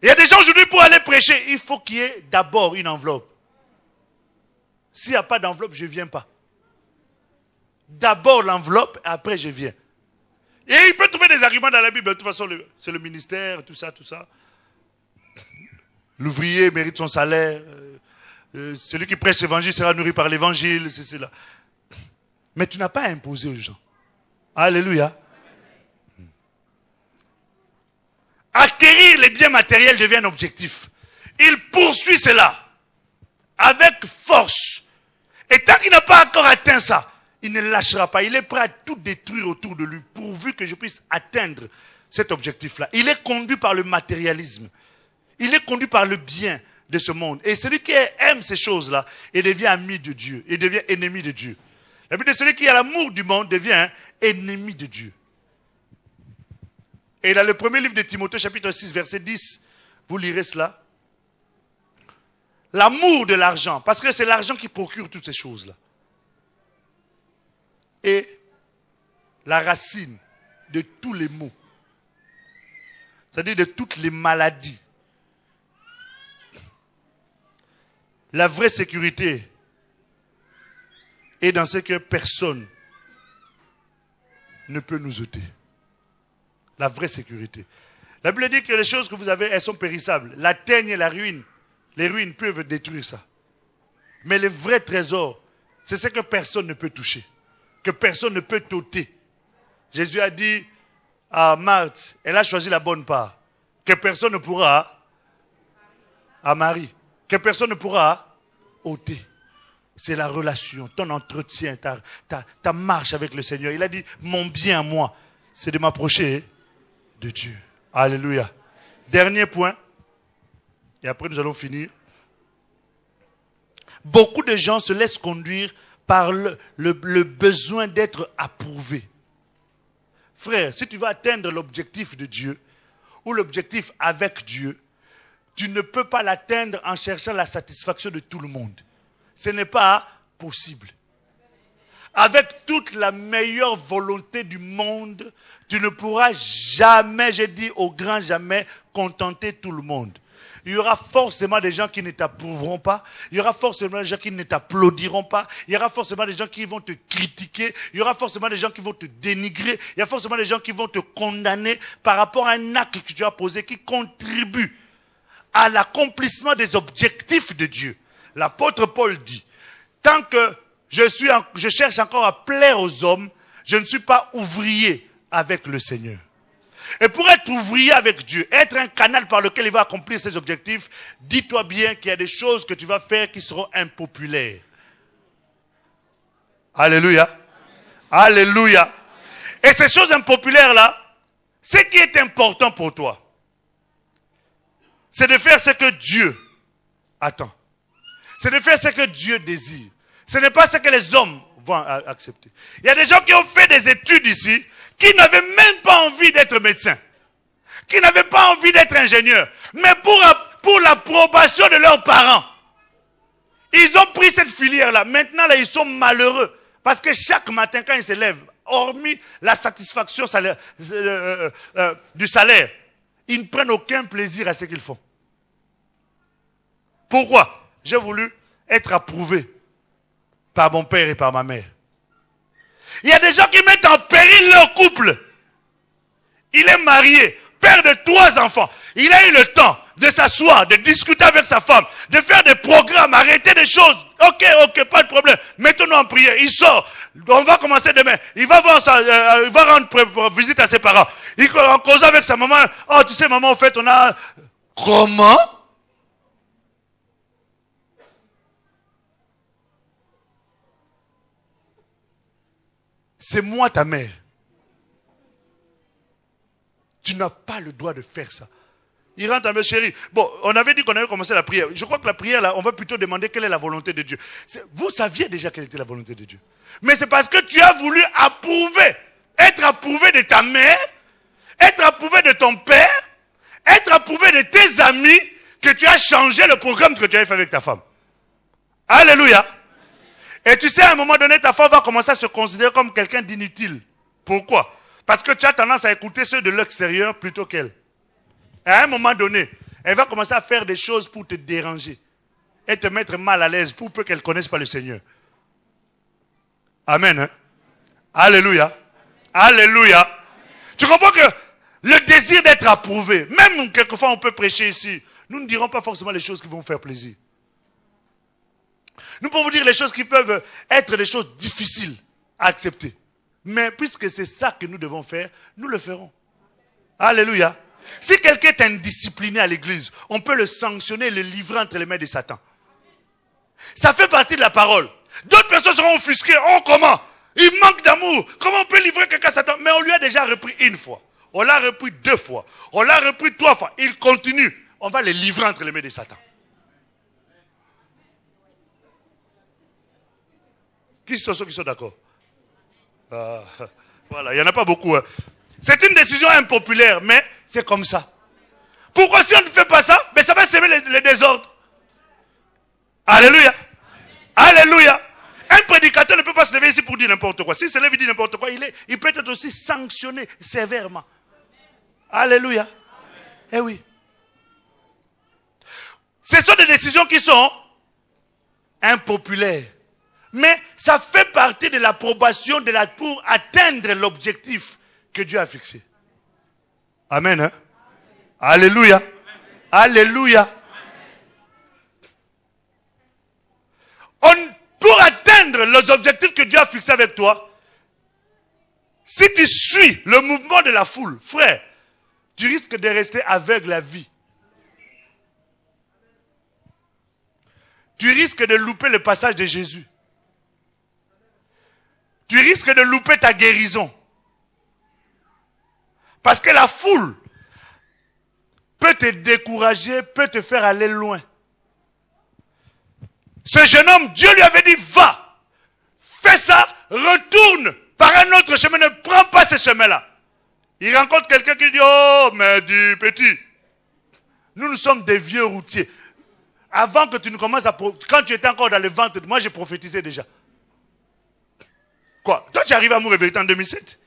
Il y a des gens aujourd'hui, pour aller prêcher, il faut qu'il y ait d'abord une enveloppe. S'il n'y a pas d'enveloppe, je ne viens pas. D'abord l'enveloppe, après je viens. Et il peut trouver des arguments dans la Bible. De toute façon, c'est le ministère, tout ça, tout ça. L'ouvrier mérite son salaire. Celui qui prêche l'évangile sera nourri par l'évangile. C'est cela. Mais tu n'as pas imposé aux gens. Alléluia. Acquérir les biens matériels devient un objectif. Il poursuit cela avec force. Et tant qu'il n'a pas encore atteint ça, il ne lâchera pas. Il est prêt à tout détruire autour de lui pourvu que je puisse atteindre cet objectif-là. Il est conduit par le matérialisme. Il est conduit par le bien de ce monde. Et celui qui aime ces choses-là, il devient ami de Dieu. Il devient ennemi de Dieu. Et puis celui qui a l'amour du monde devient ennemi de Dieu. Et dans le premier livre de Timothée, chapitre 6, verset 10, vous lirez cela. L'amour de l'argent, parce que c'est l'argent qui procure toutes ces choses-là. Et la racine de tous les maux, c'est-à-dire de toutes les maladies. La vraie sécurité et dans ce que personne ne peut nous ôter. La vraie sécurité. La Bible dit que les choses que vous avez, elles sont périssables. La teigne et la ruine, les ruines peuvent détruire ça. Mais le vrai trésor, c'est ce que personne ne peut toucher, que personne ne peut t'ôter. Jésus a dit à Marthe, elle a choisi la bonne part, que personne ne pourra, à Marie, que personne ne pourra ôter. C'est la relation, ton entretien, ta marche avec le Seigneur. Il a dit, mon bien à moi, c'est de m'approcher de Dieu. Alléluia. Dernier point, et après nous allons finir. Beaucoup de gens se laissent conduire par le besoin d'être approuvés. Frère, si tu veux atteindre l'objectif de Dieu, ou l'objectif avec Dieu, tu ne peux pas l'atteindre en cherchant la satisfaction de tout le monde. Ce n'est pas possible. Avec toute la meilleure volonté du monde, tu ne pourras jamais, j'ai dit au grand jamais, contenter tout le monde. Il y aura forcément des gens qui ne t'approuveront pas. Il y aura forcément des gens qui ne t'applaudiront pas. Il y aura forcément des gens qui vont te critiquer. Il y aura forcément des gens qui vont te dénigrer. Il y a forcément des gens qui vont te condamner par rapport à un acte que tu as posé qui contribue à l'accomplissement des objectifs de Dieu. L'apôtre Paul dit, tant que je cherche encore à plaire aux hommes, je ne suis pas ouvrier avec le Seigneur. Et pour être ouvrier avec Dieu, être un canal par lequel il va accomplir ses objectifs, dis-toi bien qu'il y a des choses que tu vas faire qui seront impopulaires. Alléluia. Alléluia. Et ces choses impopulaires-là, ce qui est important pour toi, c'est de faire ce que Dieu attend. C'est de faire ce que Dieu désire. Ce n'est pas ce que les hommes vont accepter. Il y a des gens qui ont fait des études ici, qui n'avaient même pas envie d'être médecins, qui n'avaient pas envie d'être ingénieurs, mais pour l'approbation de leurs parents, ils ont pris cette filière-là. Maintenant, là, ils sont malheureux, parce que chaque matin, quand ils se lèvent, hormis la satisfaction du salaire, ils ne prennent aucun plaisir à ce qu'ils font. Pourquoi? J'ai voulu être approuvé par mon père et par ma mère. Il y a des gens qui mettent en péril leur couple. Il est marié, père de 3 enfants. Il a eu le temps de s'asseoir, de discuter avec sa femme, de faire des programmes, arrêter des choses. Ok, pas de problème. Mettons-nous en prière. Il sort. On va commencer demain. Il va il va rendre visite à ses parents. En causant avec sa maman. Oh, tu sais, maman, en fait, on a... Comment? C'est moi ta mère. Tu n'as pas le droit de faire ça. Il rentre à me chérie. Bon, on avait dit qu'on avait commencé la prière. Je crois que la prière, là, on va plutôt demander quelle est la volonté de Dieu. Vous saviez déjà quelle était la volonté de Dieu. Mais c'est parce que tu as voulu approuver. Être approuvé de ta mère, être approuvé de ton père, être approuvé de tes amis, que tu as changé le programme que tu avais fait avec ta femme. Alléluia. Et tu sais, à un moment donné, ta femme va commencer à se considérer comme quelqu'un d'inutile. Pourquoi? Parce que tu as tendance à écouter ceux de l'extérieur plutôt qu'elle. À un moment donné, elle va commencer à faire des choses pour te déranger et te mettre mal à l'aise pour peu qu'elle ne connaisse pas le Seigneur. Amen. Hein? Alléluia. Alléluia. Tu comprends que le désir d'être approuvé, même quelquefois on peut prêcher ici, nous ne dirons pas forcément les choses qui vont faire plaisir. Nous pouvons vous dire les choses qui peuvent être des choses difficiles à accepter. Mais puisque c'est ça que nous devons faire, nous le ferons. Alléluia. Si quelqu'un est indiscipliné à l'église, on peut le sanctionner et le livrer entre les mains de Satan. Ça fait partie de la parole. D'autres personnes seront offusquées. Oh, comment? Il manque d'amour. Comment on peut livrer quelqu'un à Satan? Mais on lui a déjà repris 1 fois. On l'a repris 2 fois. On l'a repris 3 fois. Il continue. On va le livrer entre les mains de Satan. Qui sont ceux qui sont d'accord? Voilà, il n'y en a pas beaucoup. Hein. C'est une décision impopulaire, mais c'est comme ça. Pourquoi si on ne fait pas ça, mais ça va semer les désordres. Alléluia. Alléluia. Un prédicateur ne peut pas se lever ici pour dire n'importe quoi. S'il se lève et dit n'importe quoi, il peut être aussi sanctionné sévèrement. Alléluia. Eh oui. Ce sont des décisions qui sont impopulaires. Mais ça fait partie de l'approbation pour atteindre l'objectif que Dieu a fixé. Amen. Hein? Alléluia. Alléluia. Pour atteindre les objectifs que Dieu a fixés avec toi, si tu suis le mouvement de la foule, frère, tu risques de rester aveugle à vie. Tu risques de louper le passage de Jésus. Tu risques de louper ta guérison. Parce que la foule peut te décourager, peut te faire aller loin. Ce jeune homme, Dieu lui avait dit, va, fais ça, retourne par un autre chemin, ne prends pas ce chemin-là. Il rencontre quelqu'un qui dit, oh, mais dis, petit, nous sommes des vieux routiers. Avant que tu ne commences quand tu étais encore dans le ventre, moi j'ai prophétisé déjà. Quoi? Toi tu arrives à mourir en 2007.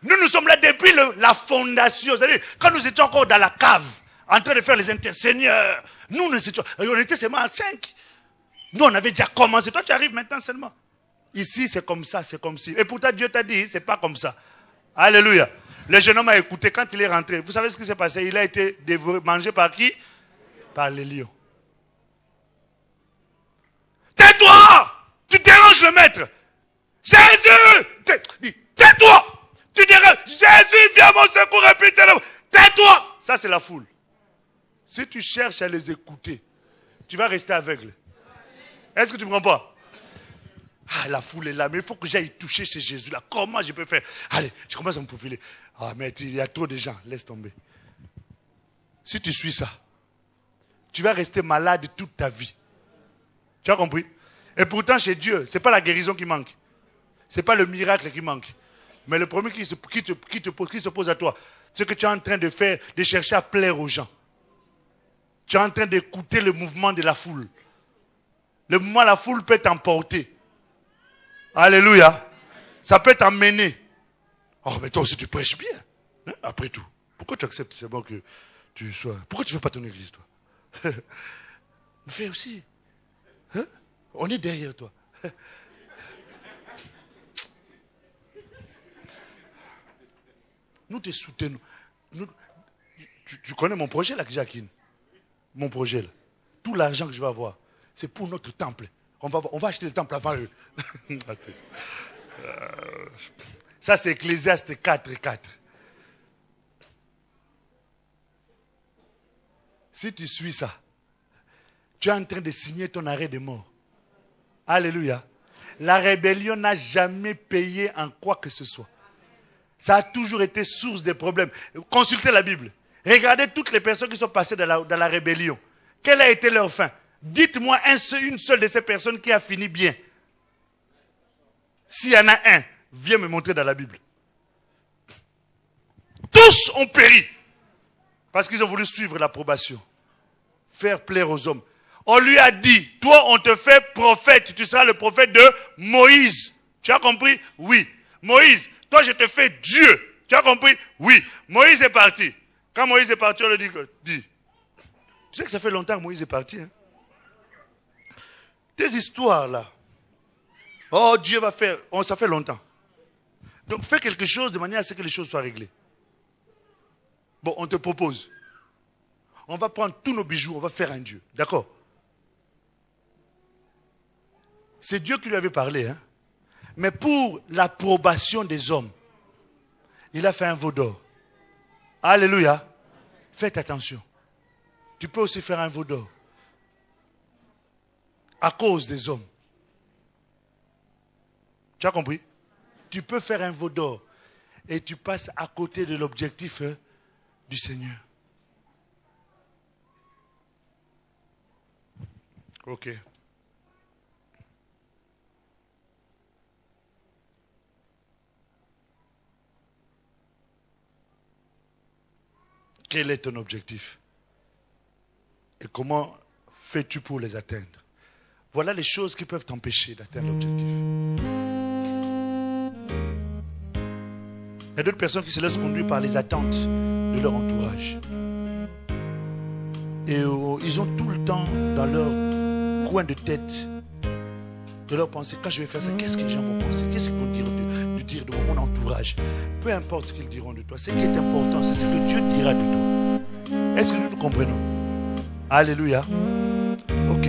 Nous sommes là depuis la fondation. C'est-à-dire, quand nous étions encore dans la cave, en train de faire les interseigneurs, on était seulement à 5. Nous on avait déjà commencé. Toi tu arrives maintenant seulement. Ici c'est comme ça, c'est comme si. Et pourtant Dieu t'a dit, c'est pas comme ça. Alléluia. Le jeune homme a écouté quand il est rentré. Vous savez ce qui s'est passé? Il a été mangé par qui? Par les lions. Tais-toi! Tu déranges le maître. Jésus! Tais-toi! Tu déranges. Jésus, viens à mon secours, répète-le. Tais-toi! Ça, c'est la foule. Si tu cherches à les écouter, tu vas rester aveugle. Est-ce que tu ne comprends pas? Ah, la foule est là, mais il faut que j'aille toucher chez Jésus là. Comment je peux faire? Allez, je commence à me faufiler. Ah, mais il y a trop de gens. Laisse tomber. Si tu suis ça, tu vas rester malade toute ta vie. Tu as compris? Et pourtant, chez Dieu, ce n'est pas la guérison qui manque. Ce n'est pas le miracle qui manque. Mais le premier qui se pose à toi, c'est que tu es en train de faire, de chercher à plaire aux gens. Tu es en train d'écouter le mouvement de la foule. Le mouvement de la foule peut t'emporter. Alléluia. Ça peut t'emmener. Oh, mais toi aussi, tu prêches bien. Hein? Après tout. Pourquoi tu acceptes seulement que tu sois... Pourquoi tu ne fais pas ton église, toi? Fais aussi. Hein? On est derrière toi. Nous te soutenons. Tu connais mon projet là, Jacqueline? Mon projet là. Tout l'argent que je vais avoir, c'est pour notre temple. On va acheter le temple avant eux. Ça c'est Ecclésiaste 4:4. Si tu suis ça, tu es en train de signer ton arrêt de mort. Alléluia. La rébellion n'a jamais payé en quoi que ce soit. Ça a toujours été source de problèmes. Consultez la Bible. Regardez toutes les personnes qui sont passées dans la rébellion. Quelle a été leur fin? Dites-moi une seule de ces personnes qui a fini bien. S'il y en a un, viens me montrer dans la Bible. Tous ont péri. Parce qu'ils ont voulu suivre l'approbation. Faire plaire aux hommes. On lui a dit, toi on te fait prophète, tu seras le prophète de Moïse. Tu as compris? Oui. Moïse, toi je te fais Dieu. Tu as compris? Oui. Moïse est parti. Quand Moïse est parti, on lui dit. Tu sais que ça fait longtemps que Moïse est parti. Hein? Des histoires là. Oh Dieu va faire. Oh, ça fait longtemps. Donc fais quelque chose de manière à ce que les choses soient réglées. Bon, on te propose. On va prendre tous nos bijoux, on va faire un Dieu. D'accord? C'est Dieu qui lui avait parlé. Hein? Mais pour l'approbation des hommes, il a fait un veau d'or. Alléluia. Faites attention. Tu peux aussi faire un veau d'or. À cause des hommes. Tu as compris? Tu peux faire un veau d'or. Et tu passes à côté de l'objectif du Seigneur. Ok. Quel est ton objectif? Et comment fais-tu pour les atteindre? Voilà les choses qui peuvent t'empêcher d'atteindre l'objectif. Il y a d'autres personnes qui se laissent conduire par les attentes de leur entourage. Et ils ont tout le temps dans leur coin de tête de leur penser, quand je vais faire ça, qu'est-ce que les gens vont penser? Qu'est-ce qu'ils vont dire de mon entourage? Peu importe ce qu'ils diront de toi, ce qui est important, c'est ce que Dieu dira de toi. Est-ce que nous comprenons? Alléluia. Ok.